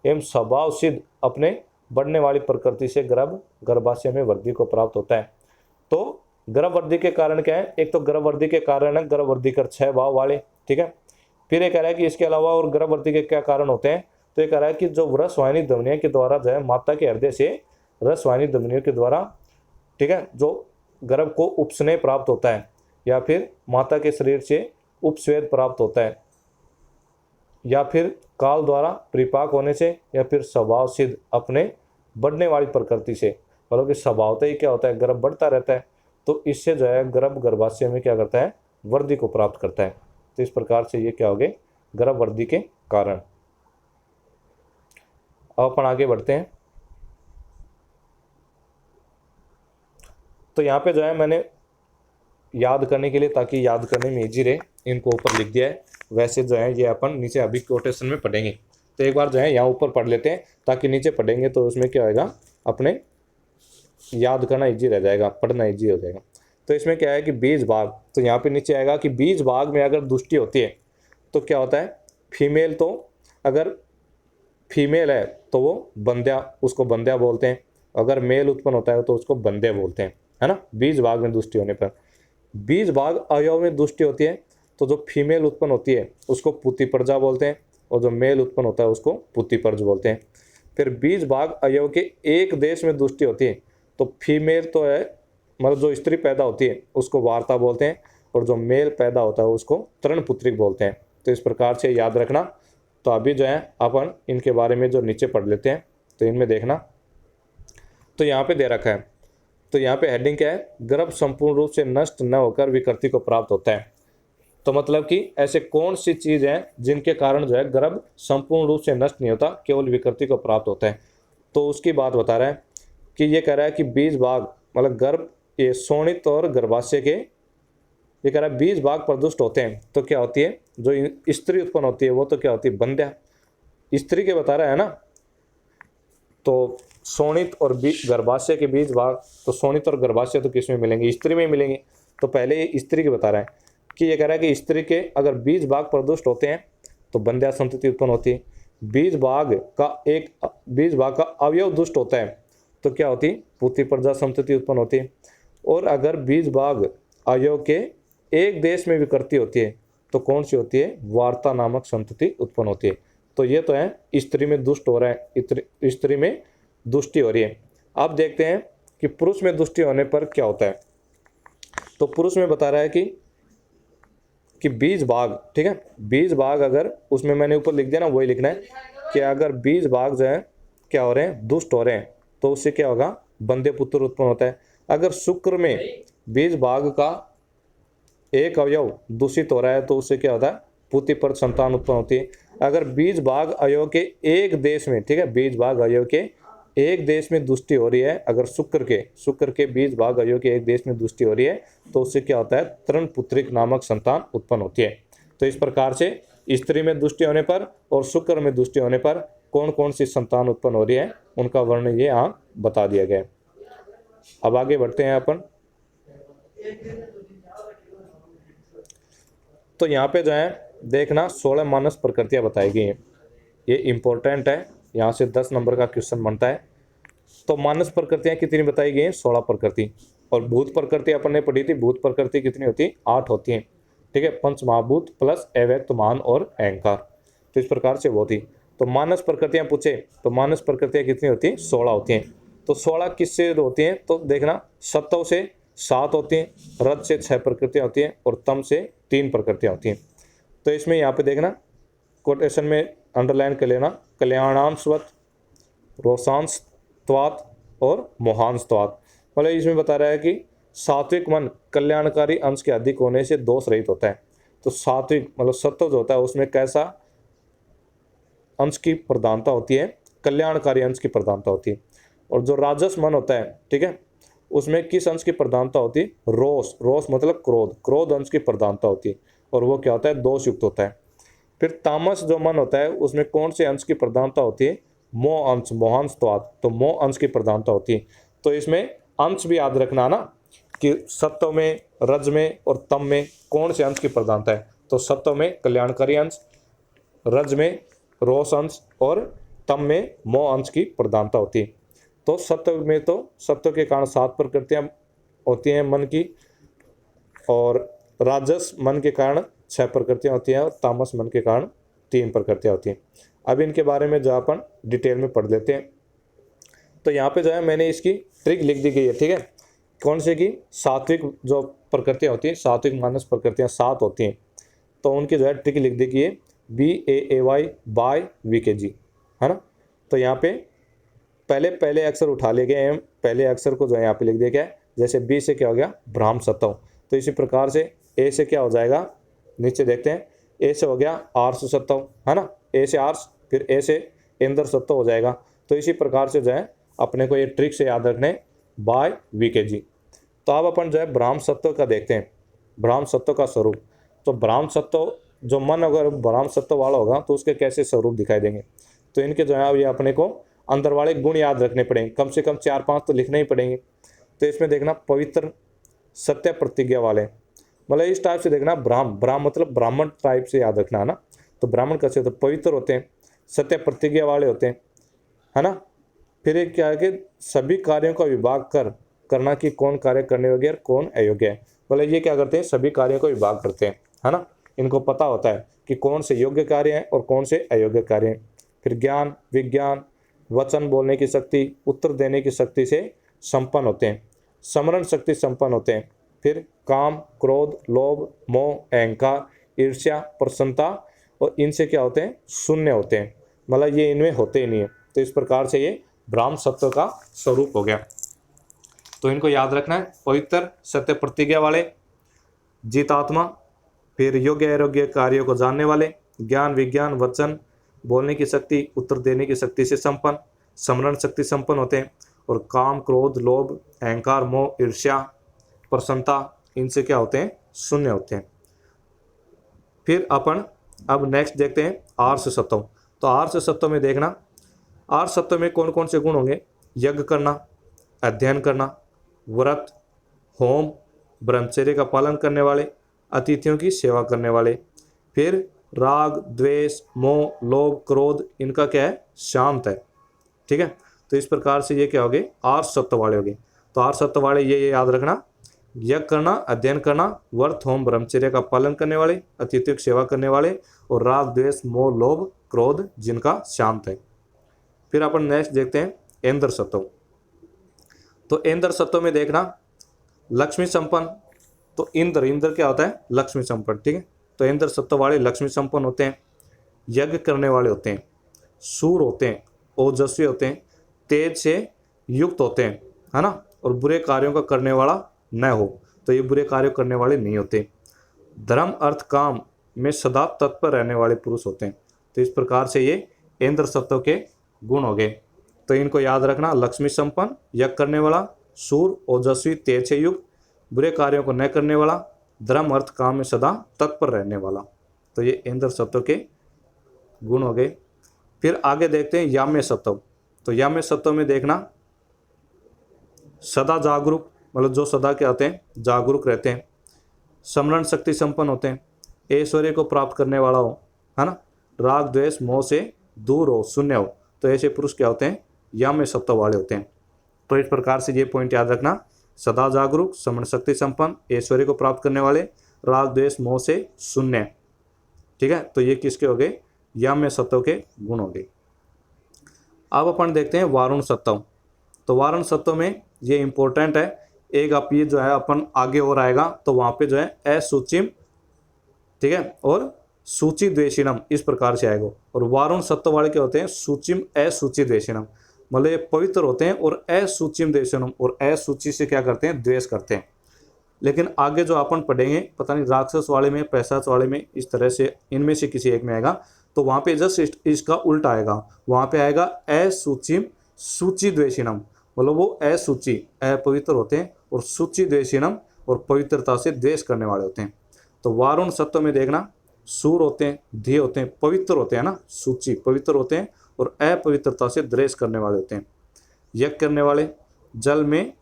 एवं स्वभाव सिद्ध अपने बढ़ने वाली प्रकृति से गर्भाशय में वृद्धि को प्राप्त होता है। तो गर्भ वृद्धि के कारण क्या है, एक तो गर्भ वृद्धि के कारण है गर्भ वृद्धि कर 6 भाव वाले। ठीक है, फिर ये कह रहा है कि इसके अलावा और गर्भ वृद्धि के क्या कारण होते हैं, तो ये कह रहा है कि जो रसवाहिनी धमनियों के द्वारा जो है माता के हृदय से रसवाहिनी धमनियों के द्वारा, ठीक है, जो गर्भ को उपस्नेह प्राप्त होता है या फिर माता के शरीर से उपस्वेद प्राप्त होता है या फिर काल द्वारा परिपाक होने से या फिर स्वभाव सिद्ध अपने बढ़ने वाली प्रकृति से, मतलब कि स्वभावतः ही क्या होता है, गर्भ बढ़ता रहता है, तो इससे जो है गर्भ गर्भाशय में क्या करता है, वृद्धि को प्राप्त करता है। तो इस प्रकार से ये क्या हो गए, गर्भ वृद्धि के कारण। अब अपन आगे बढ़ते हैं। तो यहाँ पे जो है मैंने याद करने के लिए, ताकि याद करने में इजी रहे, इनको ऊपर लिख दिया है। वैसे जो है ये अपन नीचे अभी कोटेशन में पढ़ेंगे, तो एक बार जो है यहाँ ऊपर पढ़ लेते हैं, ताकि नीचे पढ़ेंगे तो उसमें क्या होगा, अपने याद करना इजी रह जाएगा, पढ़ना इजी हो जाएगा। तो इसमें क्या है कि बीज भाग, तो यहाँ पे नीचे आएगा कि बीज भाग में अगर दुष्टि होती है तो क्या होता है, फीमेल तो अगर फीमेल है तो वो बंध्या, उसको बंध्या बोलते हैं। अगर मेल उत्पन्न होता है तो उसको बंध्या बोलते हैं, है ना। बीज भाग में दुष्टि होने पर। बीज भाग अवयव में दुष्टि होती है तो जो फीमेल उत्पन्न होती है उसको पुत्तिपर्जा बोलते हैं, और जो मेल उत्पन्न होता है उसको पुत्तिपर्ज बोलते हैं। फिर बीज भाग अवयव के एक देश में दुष्टि होती है तो फीमेल तो है, मतलब जो स्त्री पैदा होती है उसको वार्ता बोलते हैं, और जो मेल पैदा होता है उसको तृणपुत्रिक बोलते हैं। तो इस प्रकार से याद रखना। तो अभी जो है अपन इनके बारे में जो नीचे पढ़ लेते हैं, तो इनमें देखना। तो यहाँ पे दे रखा है, तो यहाँ पे हेडिंग क्या है, गर्भ संपूर्ण रूप से नष्ट न होकर विकृति को प्राप्त होता है। तो मतलब कि ऐसे कौन सी चीज़ है जिनके कारण जो है गर्भ संपूर्ण रूप से नष्ट नहीं होता, केवल विकृति को प्राप्त होता है। तो उसकी बात बता रहा है कि ये कह रहा है कि बीज भाग मतलब गर्भ, ये शोणित और गर्भाशय के, ये कह रहा है बीज भाग प्रदुष्ट होते हैं तो क्या होती है, जो स्त्री उत्पन्न होती है वो तो क्या होती है, बंध्या। स्त्री के बता रहा है ना। तो शोणित और गर्भाशय के बीज भाग, तो शोणित और गर्भाशय तो किस में मिलेंगे, स्त्री में मिलेंगे। तो पहले ये स्त्री के बता रहा है कि ये कह रहा है कि स्त्री के अगर बीज भाग प्रदुष्ट होते हैं तो बंध्या संतति उत्पन्न होती है। बीज भाग का अवयव दुष्ट होता है तो क्या होती है, पुत्तिपर्जा संतति उत्पन्न होती है। और अगर बीज भाग अवयव के एक देश में विकृति होती है तो कौन सी होती है, वार्ता नामक संतति उत्पन्न होती है। तो ये तो है स्त्री में दुष्ट हो रहा है, स्त्री में दुष्टि हो रही है। अब देखते हैं कि पुरुष में दुष्टि होने पर क्या होता है। तो पुरुष में बता रहा है कि बीज भाग, ठीक है, बीज भाग अगर उसमें मैंने ऊपर लिख दिया ना, वही लिखना है कि अगर बीज भाग जो है क्या हो रहे हैं, दुष्ट हो रहे हैं, तो उससे क्या होगा, बंध्य पुत्र उत्पन्न होता है। अगर शुक्र में बीज भाग का एक अवयव दूषित हो रहा है तो उससे क्या होता है, पुत्तिपर्ज संतान उत्पन्न होती है। अगर बीज भाग अवयव के एक देश में, ठीक है, बीज भाग अवयव के एक देश में दुष्टि हो रही है, अगर शुक्र के बीज भाग अवयव के एक देश में दुष्टि हो रही है तो उससे क्या होता है, तृणपुत्रिक नामक संतान उत्पन्न होती है। तो इस प्रकार से स्त्री में दुष्टि होने पर और शुक्र में दुष्टि होने पर कौन कौन सी संतान उत्पन्न हो रही है उनका वर्णन ये यहाँ बता दिया गया है। अब आगे बढ़ते हैं अपन। तो यहाँ पे जो है देखना 16 मानस प्रकृतियाँ बताई गई हैं, ये इंपॉर्टेंट है, यहाँ से 10 नंबर का क्वेश्चन बनता है। तो मानस प्रकृतियाँ कितनी बताई गई हैं, 16 प्रकृति। और भूत प्रकृति अपन ने पढ़ी थी, भूत प्रकृति कितनी होती है, 8 होती हैं, ठीक है, पंच महाभूत प्लस अव्यक्त मान और अहंकार। तो इस प्रकार से वो थी। तो मानस प्रकृतियाँ पूछे तो मानस प्रकृतियाँ कितनी होती हैं, 16 होती हैं। तो 16 किससे होती हैं, तो देखना सत्व से 7 होती हैं, रज से 6 प्रकृतियाँ होती हैं और तम से 3 प्रकृतियाँ होती हैं। तो इसमें यहाँ पे देखना कोटेशन में अंडरलाइन कर लेना, कल्याणांशवत, रोषांशत्वात् और मोहांशत्वात्। मतलब इसमें बता रहा है कि सात्विक मन कल्याणकारी अंश के अधिक होने से दोष रहित होता है। तो सात्विक मतलब सत्व जो होता है उसमें कैसा अंश की प्रधानता होती है, कल्याणकारी अंश की प्रधानता होती है। और जो राजस मन होता है, ठीक है, उसमें किस अंश की प्रधानता होती है, रोष मतलब क्रोध अंश की प्रधानता होती है, और वो क्या होता है, दोष युक्त होता है। फिर तामस जो मन होता है उसमें कौन से अंश की प्रधानता होती है, मोह अंश, मोहांशत्वात्। तो मोह अंश की प्रधानता होती है। तो इसमें अंश भी याद रखना ना कि सत्व में, रज में और तम में कौन से अंश की प्रधानता है। तो सत्व में कल्याणकारी अंश, रज में रोष अंश और तम में मोह अंश की प्रधानता होती है। तो सत्व में तो सत्व के कारण 7 प्रकृतियाँ होती हैं मन की, और राजस मन के कारण 6 प्रकृतियाँ होती हैं, और तामस मन के कारण 3 प्रकृतियाँ होती हैं। अब इनके बारे में जो अपन डिटेल में पढ़ लेते हैं। तो यहाँ पे जो है मैंने इसकी ट्रिक लिख दी गई है, ठीक है, कौन से की, सात्विक जो प्रकृतियाँ होती हैं, सात्विक मानस प्रकृतियाँ 7 होती हैं, तो उनकी जो है ट्रिक लिख दी गई है BAAY/VKG, है ना। तो यहाँ पे पहले अक्षर उठा लिए गए हैं, पहले अक्षर को जो है यहाँ पे लिख दिया गया है। जैसे बी से क्या हो गया, ब्राह्म सत्व। तो इसी प्रकार से ए से क्या हो जाएगा, नीचे देखते हैं, ए से हो गया आर्ष सत्व, है ना, ए से आर्ष, फिर ए से इंद्र सत्व हो जाएगा। तो इसी प्रकार से जो है अपने को ये ट्रिक से याद रखने बाय VKG। तो अब अपन जो है ब्राह्म सत्व का देखते हैं, ब्राह्म सत्व का स्वरूप। तो ब्राह्म सत्व जो मन अगर ब्राह्म सत्व वाला होगा तो उसके कैसे स्वरूप दिखाई देंगे। तो इनके जो है ये अपने को अंदर वाले गुण याद रखने पड़ेंगे, कम से कम 4-5 तो लिखने ही पड़ेंगे। तो इसमें देखना पवित्र, सत्य प्रतिज्ञा वाले, मतलब इस टाइप से देखना। ब्राह्म मतलब ब्राह्मण टाइप से याद रखना है ना। तो ब्राह्मण कैसे होते हैं, पवित्र होते हैं, सत्य प्रतिज्ञा वाले होते हैं, है ना। फिर एक क्या है कि सभी कार्यों का विभाग करना कि कौन कार्य करने योग्य है और कौन अयोग्य है। बोले ये क्या करते हैं, सभी कार्यों का विभाग करते हैं, है ना। इनको पता होता है कि कौन से योग्य कार्य हैं और कौन से अयोग्य कार्य हैं। फिर ज्ञान विज्ञान वचन बोलने की शक्ति, उत्तर देने की शक्ति से संपन्न होते हैं, स्मरण शक्ति संपन्न होते हैं। फिर काम क्रोध लोभ मोह अहंकार ईर्ष्या प्रसन्नता, और इनसे क्या होते हैं, शून्य होते हैं, मतलब ये इनमें होते ही नहीं है। तो इस प्रकार से ये ब्राह्म सत्व का स्वरूप हो गया। तो इनको याद रखना है, पवित्र सत्य प्रतिज्ञा वाले, जीतात्मा, फिर योग्य अयोग्य कार्यों को जानने वाले, ज्ञान विज्ञान वचन बोलने की शक्ति, उत्तर देने की शक्ति से संपन्न, स्मरण शक्ति संपन्न होते हैं, और काम क्रोध लोभ अहंकार मोह ईर्ष्या प्रसन्नता, इनसे क्या होते हैं, शून्य होते हैं। फिर अपन अब नेक्स्ट देखते हैं आर्ष सत्व। तो आर्ष सत्व में देखना, आर्ष सत्व में कौन कौन से गुण होंगे, यज्ञ करना, अध्ययन करना, व्रत होम ब्रह्मचर्य का पालन करने वाले, अतिथियों की सेवा करने वाले। फिर राग द्वेष मोह लोभ क्रोध, इनका क्या है, शांत है, ठीक है। तो इस प्रकार से ये क्या हो गए, आर्ष सत्व वाले हो गए। तो आर्ष सत्व वाले ये याद रखना, यज्ञ करना अध्ययन करना, व्रत होम ब्रह्मचर्य का पालन करने वाले, अतिथियों की सेवा करने वाले, और राग द्वेष मोह लोभ क्रोध जिनका शांत है। फिर अपन नेक्स्ट देखते हैं इंद्र सत्व। तो इंद्र सत्व में देखना, लक्ष्मी संपन्न। तो इंद्र क्या होता है, लक्ष्मी संपन्न, ठीक है। तो इंद्र सत्व वाले लक्ष्मी संपन्न होते हैं, यज्ञ करने वाले होते हैं, सूर होते हैं, ओजस्वी होते हैं, तेज से युक्त होते हैं, है ना, और बुरे कार्यों का करने वाला न हो, तो ये बुरे कार्य करने वाले नहीं होते। धर्म अर्थ काम में सदा तत्पर रहने वाले पुरुष होते हैं। तो इस प्रकार से ये इंद्र सत्व के गुण हो गए। तो इनको याद रखना, लक्ष्मी संपन्न, यज्ञ करने वाला, सूर ओजस्वी तेज से युक्त, बुरे कार्यों को न करने वाला, धर्म अर्थ काम में सदा तत्पर रहने वाला। तो ये इंद्र सत्व के गुण हो गए। फिर आगे देखते हैं याम्य सत्व। तो याम्य सत्व में देखना, सदा जागरूक, मतलब जो सदा क्या होते हैं, जागरूक रहते हैं, स्मरण शक्ति संपन्न होते हैं, ऐश्वर्य को प्राप्त करने वाला हो, है ना, राग द्वेष मोह से दूर हो, शून्य हो। तो ऐसे पुरुष क्या होते हैं, याम्य सत्व वाले होते हैं। तो इस प्रकार से ये पॉइंट याद रखना, सदा जागरूक, स्मरण शक्ति संपन्न, ऐश्वर्य को प्राप्त करने वाले, राग द्वेष मोह से शून्य, ठीक है। तो ये किसके हो गए, याम्य सत्व के गुण हो गए। अब अपन देखते हैं वारुण सत्व। तो वारुण सत्व में ये इंपॉर्टेंट है, एक आप ये जो है अपन आगे और आएगा तो वहाँ पे जो है असूचिम, ठीक है, और सूचि द्वेषिणम, इस प्रकार से आएगा। और वारुण सत्व वाले क्या होते हैं, सूचिम असूचि द्वेषिणम, मतलब ये पवित्र होते हैं, और असूचिम द्वेषिणम, और असूचि से क्या करते हैं, द्वेष करते हैं। लेकिन आगे जो अपन पढ़ेंगे, पता नहीं राक्षस वाले में पैशाच वाले में, इस तरह से इनमें से किसी एक में आएगा, तो वहाँ पे जस्ट इसका उल्टा आएगा, वहाँ पे आएगा असूचिम सूचि द्वेषिणम, मतलब वो असूचि अपवित्र होते हैं, और सूचि द्वेषिणम, और पवित्रता से द्वेष करने वाले होते हैं। तो वारुण सत्व में देखना, सूर होते हैं, धी होते हैं, पवित्र होते हैं ना, सूचि पवित्र होते हैं, और अपवित्रता से द्वेष करने वाले होते हैं। यज्ञ करने वाले, जल में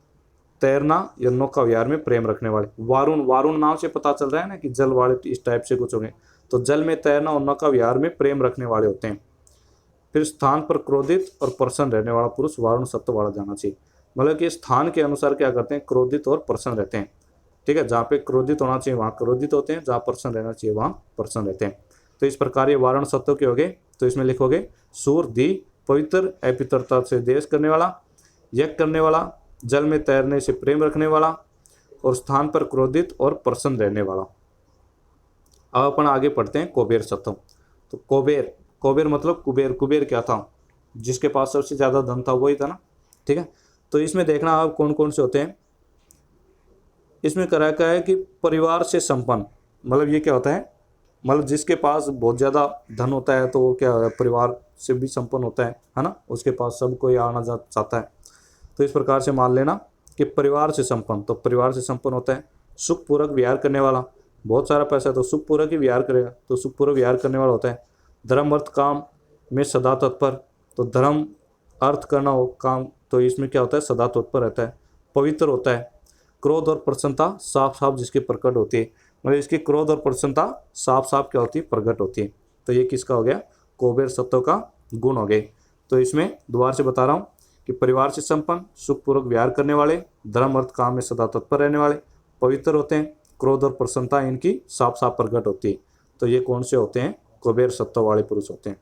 तैरना या नौका विहार में प्रेम रखने वाले। वारुण, वारुण नाम से पता चल रहा है ना कि जल वाले इस टाइप से कुछ होंगे। तो जल में तैरना और नौका विहार में प्रेम रखने वाले होते हैं। फिर स्थान पर क्रोधित और प्रसन्न रहने वाला पुरुष वारुण सत्व वाला जाना चाहिए, मतलब कि स्थान के अनुसार क्या करते हैं, क्रोधित और प्रसन्न रहते हैं, ठीक है। जहाँ पे क्रोधित होना चाहिए वहाँ क्रोधित होते हैं, जहाँ प्रसन्न रहना चाहिए वहाँ प्रसन्न रहते हैं। तो इस प्रकार ये वारुण सत्व के हो गए। तो इसमें लिखोगे सूर धी, पवित्र अपित्रता से द्वेष करने वाला, यज्ञ करने वाला, जल में तैरने से प्रेम रखने वाला, और स्थान पर क्रोधित और प्रसन्न रहने वाला। अब अपन आगे पढ़ते हैं कुबेर सत्व। तो कुबेर, कुबेर मतलब कुबेर, कुबेर क्या था, जिसके पास सबसे ज़्यादा धन था वही था ना, ठीक है। तो इसमें देखना आप कौन कौन से होते हैं। इसमें करा क्या है कि परिवार से संपन्न, मतलब ये क्या होता है, मतलब जिसके पास बहुत ज़्यादा धन होता है तो वो क्या है, परिवार से भी संपन्न होता है ना, उसके पास सब कोई आना चाहता है। तो इस प्रकार से मान लेना कि परिवार से संपन्न, तो परिवार से संपन्न होता है। सुखपूर्वक विहार करने वाला, बहुत सारा पैसा है तो सुखपूर्वक ही विहार करेगा, तो सुखपूर्वक विहार करने वाला होता है। धर्म अर्थ काम में सदा तत्पर, तो धर्म अर्थ करना हो काम, तो इसमें क्या होता है, सदा तत्पर रहता है। पवित्र होता है। क्रोध और प्रसन्नता साफ साफ जिसकी प्रकट होती है, मतलब इसकी क्रोध और प्रसन्नता साफ साफ क्या होती है, प्रकट होती है। तो ये किसका हो गया, कुबेर सत्व का गुण हो गए। तो इसमें दोबारा से बता रहा हूँ कि परिवार से संपन्न, सुखपूर्वक व्यवहार करने वाले, धर्म अर्थ काम में सदा तत्पर रहने वाले, पवित्र होते हैं, क्रोध और प्रसन्नता इनकी साफ साफ प्रकट होती है। तो ये कौन से होते हैं? कुबेर सत्व वाले पुरुष होते हैं।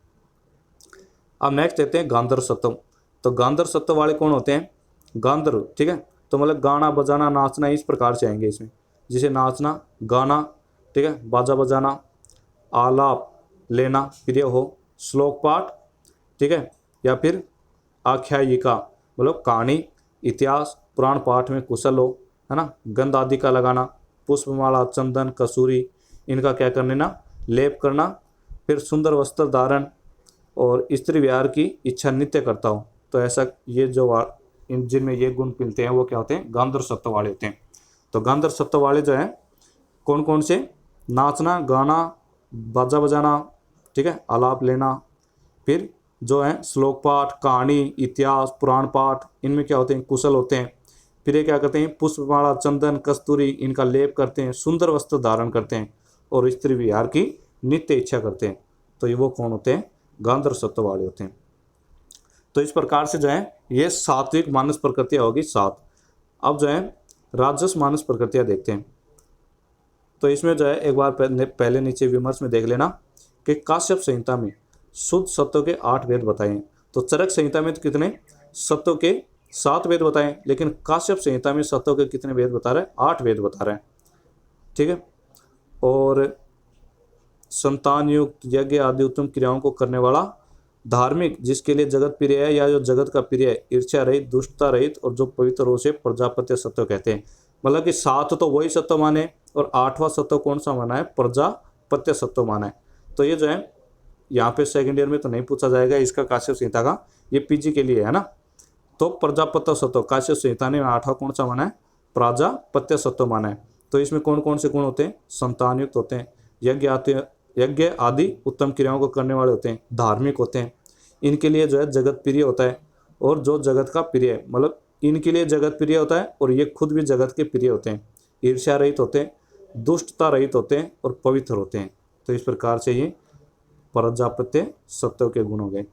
अब नेक्स्ट देखते हैं गांधर्व सत्व। तो गांधर्व सत्व वाले कौन होते हैं? गांधर्व, ठीक है, तो मतलब गाना बजाना नाचना इस प्रकार से आएंगे इसमें, जैसे नाचना, गाना, ठीक है, बाजा बजाना, आलाप लेना प्रिय हो, श्लोक पाठ, ठीक है, या फिर आख्यायिका मतलब कहानी, इतिहास, पुराण पाठ में कुशल हो, है ना, गंध आदि का लगाना, पुष्पमाला, चंदन, कसूरी इनका क्या करने ना, लेप करना, फिर सुंदर वस्त्र धारण और स्त्री विहार की इच्छा नित्य करता हो। तो ऐसा ये जो जिनमें ये गुण मिलते हैं वो क्या होते हैं? गांधर्व सत्व वाले होते हैं। तो गांधर्व सत्व वाले जो है कौन कौन से? नाचना, गाना, बाजा बजाना, ठीक है, आलाप लेना, फिर जो है श्लोक पाठ, कहानी, इतिहास, पुराण पाठ इनमें क्या होते हैं? कुशल होते हैं। फिर ये क्या करते हैं? पुष्पमाला, चंदन, कस्तूरी इनका लेप करते हैं, सुंदर वस्त्र धारण करते हैं और स्त्री विहार की नित्य इच्छा करते हैं। तो ये वो कौन होते हैं? गांधर्व सत्व वाले होते हैं। तो इस प्रकार से जो है ये सात्विक मानस प्रकृतियाँ होगी 7। अब जो है राजस मानस प्रकृतियाँ देखते हैं। तो इसमें जो है एक बार पहले नीचे विमर्श में देख लेना कि काश्यप संहिता में शुद्ध सत्व के 8 वेद बताए हैं। तो चरक संहिता में तो कितने? सत्व के 7 वेद बताए, लेकिन काश्यप संहिता में सत्व के कितने वेद बता रहे हैं? 8 वेद बता रहे हैं, ठीक है। और संतान युक्त यज्ञ आदि उत्तम क्रियाओं को करने वाला, धार्मिक जिसके लिए जगत प्रिय है या जो जगत का प्रिय है, ईर्ष्या रहित, दुष्टता रहित और जो पवित्र हो से प्रजापत्य सत्व कहते हैं। मतलब कि 7 तो वही सत्व माने और 8वां सत्व कौन सा माना है? प्रजापत्य सत्व माना है। तो ये जो है यहाँ पे सेकंड ईयर में तो नहीं पूछा जाएगा इसका काश्यप संहिता का, ये पीजी के लिए है ना। तो प्रजापत्य सत्व काश्यप संहिता ने 8वां कौन सा माना है? प्रजापत्य सत्व माना है। तो इसमें कौन कौन से गुण होते हैं? संतान युक्त होते हैं, यज्ञ आदि उत्तम क्रियाओं को करने वाले होते हैं, धार्मिक होते हैं, इनके लिए जो है जगत प्रिय होता है और जो जगत का प्रिय है, मतलब इनके लिए जगत प्रिय होता है और ये खुद भी जगत के प्रिय होते हैं, ईर्ष्या रहित होते हैं, दुष्टता रहित होते हैं और पवित्र होते हैं। तो इस प्रकार से ये प्रजापत्य सत्व के गुण हो गए।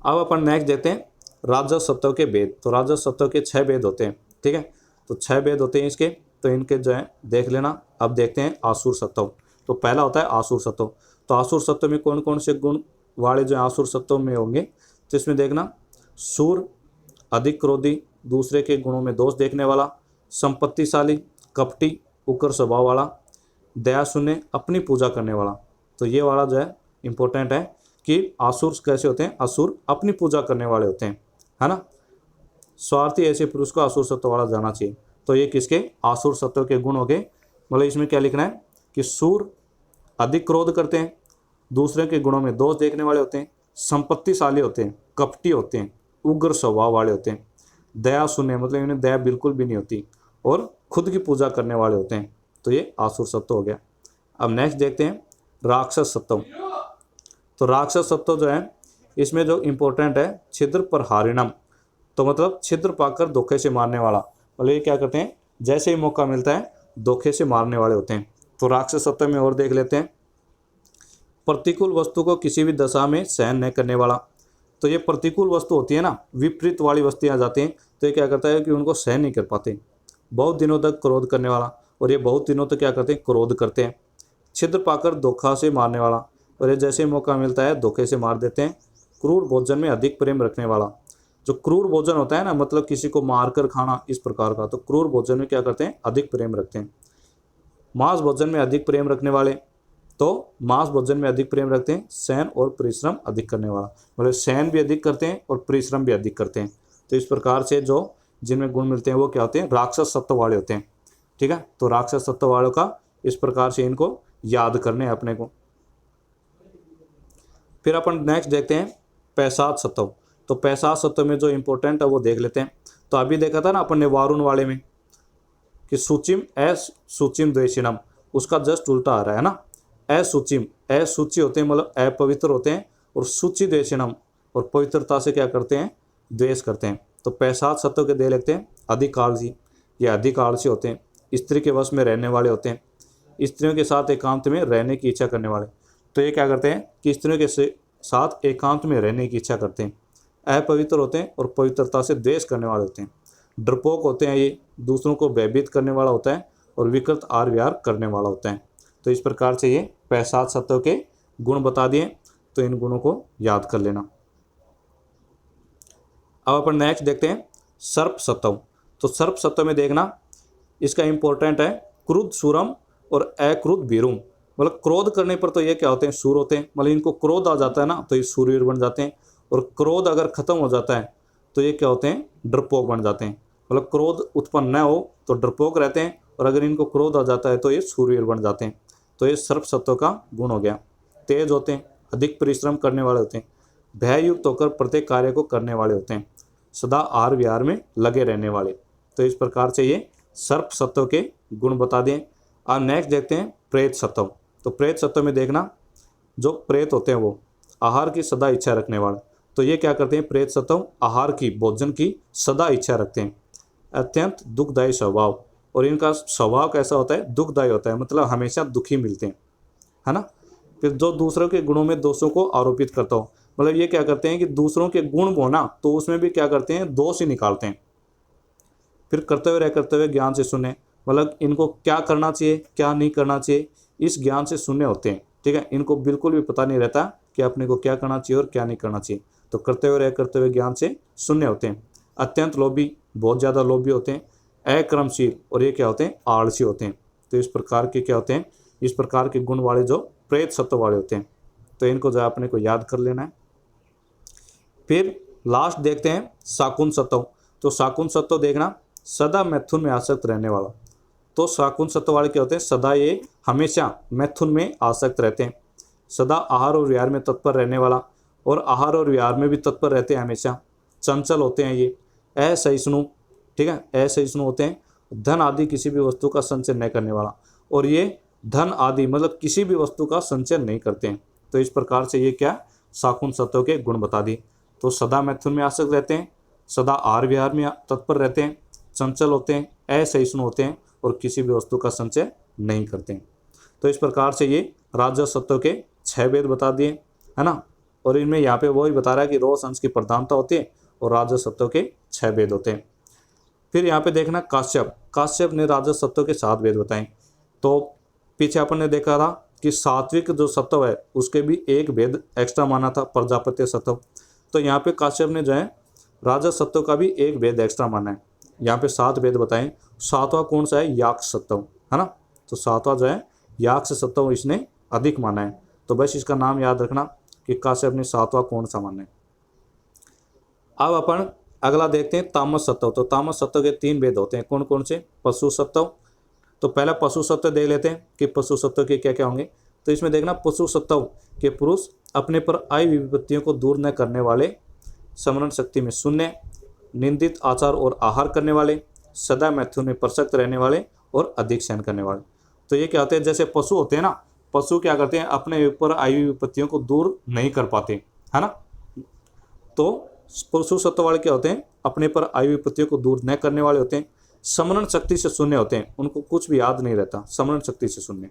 अब अपन नेक्स्ट देखते हैं राजस सत्व के भेद। तो राजस सत्व के 6 भेद होते हैं, ठीक है, तो 6 भेद होते हैं इसके, तो इनके जो है देख लेना। अब देखते हैं आसुर सत्व। तो पहला होता है आसुर सत्व। तो आसुर सत्व में कौन कौन से गुण वाले जो आसुर सत्व में होंगे? तो इसमें देखना, सूर, अधिक क्रोधी, दूसरे के गुणों में दोष देखने वाला, संपत्तिशाली, कपटी, उग्र स्वभाव वाला, दया शून्य, अपनी पूजा करने वाला। तो ये वाला जो है इंपॉर्टेंट है कि आसुर कैसे होते हैं? असुर अपनी पूजा करने वाले होते हैं, है ना। स्वार्थी ऐसे पुरुष को आसुर सत्व वाला जाना चाहिए। तो ये किसके? आसुर सत्व के गुण हो गए। मतलब इसमें क्या लिखना है कि सूर अधिक क्रोध करते हैं, दूसरे के गुणों में दोष देखने वाले होते हैं, संपत्तिशाली होते हैं, कपटी होते हैं, उग्र स्वभाव वाले होते हैं, दया शून्य मतलब इन्हें दया बिल्कुल भी नहीं होती और खुद की पूजा करने वाले होते हैं। तो ये आसुर सत्व हो गया। अब नेक्स्ट देखते हैं राक्षस सत्व। तो राक्षस सत्व जो है इसमें जो इम्पोर्टेंट है, छिद्र पर हारिणम, तो मतलब छिद्र पाकर धोखे से मारने वाला। मतलब ये क्या करते हैं? जैसे ही मौका मिलता है धोखे से मारने वाले होते हैं। तो राक्षस सत्व में और देख लेते हैं, प्रतिकूल वस्तु को किसी भी दशा में सहन न करने वाला। तो ये प्रतिकूल वस्तु होती है ना, विपरीत वाली वस्तुएं आ जाती हैं, तो ये क्या करता है कि उनको सहन नहीं कर पाते। बहुत दिनों तक क्रोध करने वाला, और ये बहुत दिनों तक क्या करते हैं? क्रोध करते हैं। छिद्र पाकर धोखा से मारने वाला, और ये जैसे मौका मिलता है धोखे से मार देते हैं। क्रूर भोजन में अधिक प्रेम रखने वाला। जो क्रूर भोजन होता है ना, मतलब किसी को मारकर खाना, इस प्रकार का, तो क्रूर भोजन में क्या करते हैं? अधिक प्रेम रखते हैं। मांस भोजन में अधिक प्रेम रखने वाले, तो मांस भोजन में अधिक प्रेम रखते हैं। सहन और परिश्रम अधिक करने वाला, मतलब सहन भी अधिक करते हैं और परिश्रम भी अधिक करते हैं। तो इस प्रकार से जो जिनमें गुण मिलते हैं वो क्या होते हैं? राक्षस सत्व वाले होते हैं, ठीक है। तो राक्षस सत्व वालों का इस प्रकार से इनको याद करने हैं अपने को। फिर अपन नेक्स्ट देखते हैं पैसाद सत्व। तो पैसाद सत्व में जो इंपॉर्टेंट है वो देख लेते हैं। तो अभी देखा था ना अपन ने वारुण वाले में कि सुचिम सूचिम द्वेषिणम, उसका जस्ट उल्टा आ रहा है ना। असूचिम, असूचि होते हैं मतलब अपवित्र होते हैं, और सूचि द्वेषिणम, और पवित्रता से क्या करते हैं? द्वेष करते हैं। तो पैसाद सत्व के दे लेते हैं अधिक आलसी, ये अधिक आलसी होते हैं, स्त्री के वश में रहने वाले होते हैं, स्त्रियों के साथ एकांत में रहने की इच्छा करने वाले। तो ये क्या करते हैं कि स्त्रियों के साथ एकांत में रहने की इच्छा करते हैं। अपवित्र होते हैं और पवित्रता से द्वेष करने वाले होते हैं। डरपोक होते हैं, ये दूसरों को भयभीत करने वाला होता है और विकृत आर व्यवहार करने वाला होता है। तो इस प्रकार से ये 5 सत्व के गुण बता दिए, तो इन गुणों को याद कर लेना। अब अपन नेक्स्ट देखते हैं सर्प सत्व। तो सर्प सत्व में देखना, इसका इंपॉर्टेंट है क्रुद्ध सूरम और अक्रुद्ध वीरुम। मतलब क्रोध करने पर तो ये क्या होते हैं, सूर होते हैं। मतलब इनको क्रोध आ जाता है ना, तो ये सूरवीर बन जाते हैं। और क्रोध अगर खत्म हो जाता है तो ये क्या होते हैं, डरपोक बन जाते हैं। मतलब क्रोध उत्पन्न न हो तो डरपोक रहते हैं, और अगर इनको क्रोध आ जाता है तो ये सूरवीर बन जाते हैं। तो ये सर्प सत्व का गुण हो गया। तेज होते हैं, अधिक परिश्रम करने वाले होते हैं, भययुक्त होकर प्रत्येक कार्य को करने वाले होते हैं, सदा आहार विहार में लगे रहने वाले। तो इस प्रकार से ये सर्प सत्व के गुण बता दें। अब नेक्स्ट देखते हैं प्रेत सत्व। तो प्रेत सत्व में देखना, जो प्रेत होते हैं वो आहार की सदा इच्छा रखने वाले। तो ये क्या करते हैं, प्रेत सत्व आहार की, भोजन की सदा इच्छा रखते हैं। अत्यंत दुखदायी स्वभाव, और इनका स्वभाव कैसा होता है, दुखदायी होता है, मतलब हमेशा दुखी मिलते हैं, है ना। फिर जो दूसरों के गुणों में दोषों को आरोपित करता हो, मतलब ये क्या करते हैं कि दूसरों के गुण को ना, तो उसमें भी क्या करते हैं, दोष ही निकालते हैं। फिर करते हुए ज्ञान से सुने, मतलब इनको क्या करना चाहिए क्या नहीं करना चाहिए, इस ज्ञान से शून्य होते हैं। ठीक है, इनको बिल्कुल भी पता नहीं रहता कि अपने को क्या करना चाहिए और क्या नहीं करना चाहिए। तो करते हुए ज्ञान से शून्य होते हैं। अत्यंत लोभी, बहुत ज़्यादा लोभी होते हैं। अक्रमशील, और ये क्या होते हैं, आलसी होते हैं। तो इस प्रकार के क्या होते हैं, इस प्रकार के गुण वाले जो प्रेत सत्व वाले होते हैं। तो इनको जो अपने को याद कर लेना है। फिर लास्ट देखते हैं शाकुन सत्व। तो शाकुन सत्व देखना, सदा मैथुन में आसक्त रहने वाला। तो शाकुन सत्व वाले क्या होते हैं, सदा ये हमेशा मैथुन में आसक्त रहते हैं, सदा आहार और विहार में तत्पर रहने वाला, और आहार और विहार में भी तत्पर रहते हैं हमेशा। चंचल होते हैं ये, असहिष्णु, ठीक है, असहिष्णु होते हैं। धन आदि किसी भी वस्तु का संचय नहीं करने वाला, और ये धन आदि मतलब किसी भी वस्तु का संचय नहीं करते हैं। तो इस प्रकार से ये क्या, शाकुन सत्व के गुण बता दिए। तो सदा मैथुन में आसक्त रहते हैं, सदा आहार विहार में तत्पर रहते हैं, चंचल होते हैं, असहिष्णु होते हैं, और किसी भी वस्तु का संचय नहीं करते हैं। तो इस प्रकार से ये राजस सत्व के 6 भेद बता दिए, है ना। और इनमें यहाँ पे वही बता रहा है कि रोष अंश की प्रधानता होती है और राजस सत्व के 6 भेद होते हैं। फिर यहाँ पे देखना काश्यप ने राजस सत्व के 7 भेद बताए। तो पीछे अपन ने देखा था कि सात्विक जो सत्व है उसके भी एक भेद एक्स्ट्रा माना था, प्रजापत्य सत्व। तो यहाँ पे काश्यप ने जो है राजस सत्व का भी एक भेद एक्स्ट्रा माना है। यहाँ पे 7 भेद बताएं। 7वां कौन सा है, याक्ष सत्व, है ना। तो 7वां जो है याक्ष सत्व इसने अधिक माना है। तो बस इसका नाम याद रखना कि काश्यप ने 7वां कौन सा माना है। अब अपन अगला देखते हैं तामस सत्व। तो तामस सत्व के 3 भेद होते हैं, कौन कौन से, पशु सत्व। तो पहला पशु सत्व देख लेते हैं कि पशु सत्व के क्या क्या होंगे। तो इसमें देखना, पशु सत्व के पुरुष अपने पर आई विपत्तियों को दूर न करने वाले, स्मरण शक्ति में शून्य, निंदित आचार और आहार करने वाले, सदा मैथुन में प्रसक्त रहने वाले, और अधिक सहन करने वाले। तो ये क्या होते हैं, जैसे पशु होते हैं ना, पशु क्या करते हैं, अपने ऊपर आई हुई विपत्तियों को दूर नहीं कर पाते, है ना। तो पशु सत्व वाले क्या होते हैं, अपने पर आई हुई विपत्तियों को दूर न करने वाले होते हैं, स्मरण शक्ति से शून्य होते हैं, उनको कुछ भी याद नहीं रहता, स्मरण शक्ति से शून्य,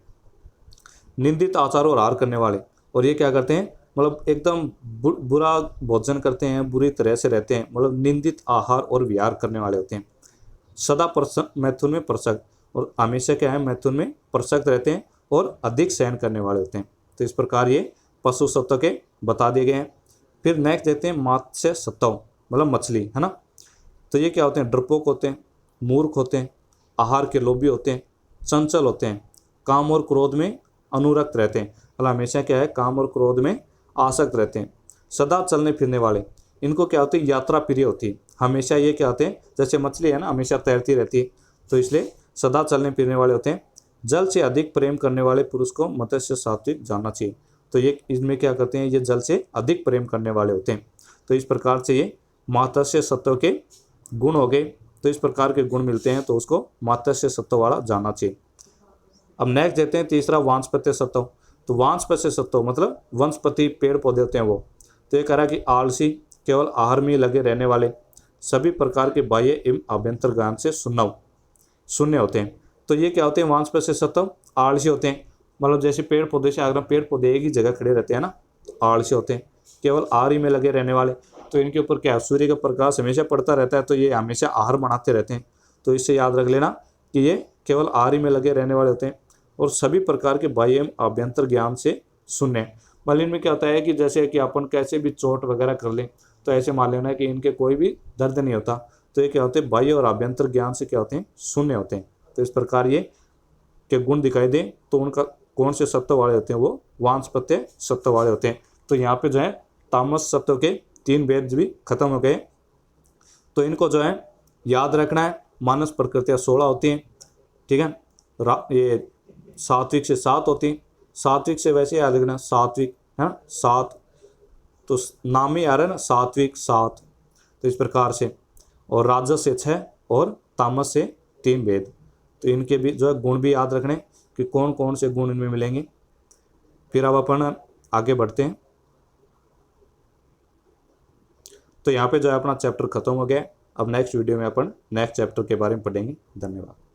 निंदित आचार और आहार करने वाले। और ये क्या करते हैं, मतलब एकदम बुरा भोजन करते हैं, बुरी तरह से रहते हैं, मतलब निंदित आहार और विहार करने वाले होते हैं। सदा मैथुन में प्रसक्त, और हमेशा क्या है, मैथुन में प्रसक्त रहते हैं, और अधिक सहन करने वाले होते हैं। तो इस प्रकार ये पशु सत्व के बता दिए गए हैं। फिर नेक्स्ट देखते हैं मत्स्य सत्व, मतलब मछली, है ना। तो ये क्या होते हैं, डरपोक होते हैं, मूर्ख होते हैं, आहार के लोभी होते हैं, चंचल होते हैं, काम और क्रोध में अनुरक्त रहते हैं, मतलब हमेशा क्या है, काम और क्रोध में आसक्त रहते हैं, सदा चलने फिरने वाले। इनको क्या होती है, यात्रा प्रिय होती है, हमेशा ये क्या होते हैं, जैसे मछली है ना, हमेशा तैरती रहती है, तो इसलिए सदा चलने फिरने वाले होते हैं। जल से अधिक प्रेम करने वाले पुरुष को मत्स्य सात्विक जानना चाहिए। तो ये इसमें क्या करते हैं, ये जल से अधिक प्रेम करने वाले होते हैं। तो इस प्रकार से ये मत्स्य सत्व के गुण हो गए। तो इस प्रकार के गुण मिलते हैं तो उसको मत्स्य सत्व वाला जानना चाहिए। अब नेक्स्ट देखते हैं तीसरा वानस्पत्य सत्व। तो वानस्पत्य सत्व मतलब वनस्पति पेड़ पौधे होते हैं वो। तो ये कह रहा है कि आलसी, केवल आहार में लगे रहने वाले, सभी प्रकार के बाह्य एवं आभ्यंतर ज्ञान से शून्य होते हैं। तो ये क्या होते हैं, वानस्पत्य सत्व आलसी होते हैं, मतलब जैसे पेड़ पौधे से अगर पेड़ पौधे एक ही जगह खड़े रहते हैं ना, तो आलसी होते हैं। केवल आहार ही में लगे रहने वाले, तो इनके ऊपर क्या है, सूर्य का प्रकाश हमेशा पड़ता रहता है, तो ये हमेशा आहार बनाते रहते हैं। तो इससे याद रख लेना कि ये केवल आहार ही में लगे रहने वाले होते हैं और सभी प्रकार के बाह्य एवं आभ्यंतर ज्ञान से शून्य है। मान लो इनमें क्या होता है कि जैसे कि अपन कैसे भी चोट वगैरह कर लें, तो ऐसे मान लेना है कि इनके कोई भी दर्द नहीं होता, तो ये क्या होते हैं, बाह्य और आभ्यंतर ज्ञान से क्या होते हैं, शून्य होते हैं। तो इस प्रकार ये के गुण दिखाई दें तो उनका कौन से सत्व वाले होते हैं, वो वांछपत्य सत्व वाले होते हैं। तो यहाँ पे जो है तामस सत्व के 3 भेद भी खत्म हो गए। तो इनको जो है याद रखना है। मानस प्रकृतियाँ 16 होती हैं, ठीक है। ये सात्विक से 7 होती हैं, सात्विक से वैसे याद रखना, सात्विक है 7, तो नाम ही आ रहा है ना, सात्विक 7, तो इस प्रकार से। और राजस से 6 और तामस से 3 भेद। तो इनके भी जो है गुण भी याद रखने कि कौन कौन से गुण इनमें मिलेंगे। फिर अब अपन आगे बढ़ते हैं। तो यहाँ पे जो है अपना चैप्टर खत्म हो गया। अब नेक्स्ट वीडियो में अपन नेक्स्ट चैप्टर के बारे में पढ़ेंगे। धन्यवाद।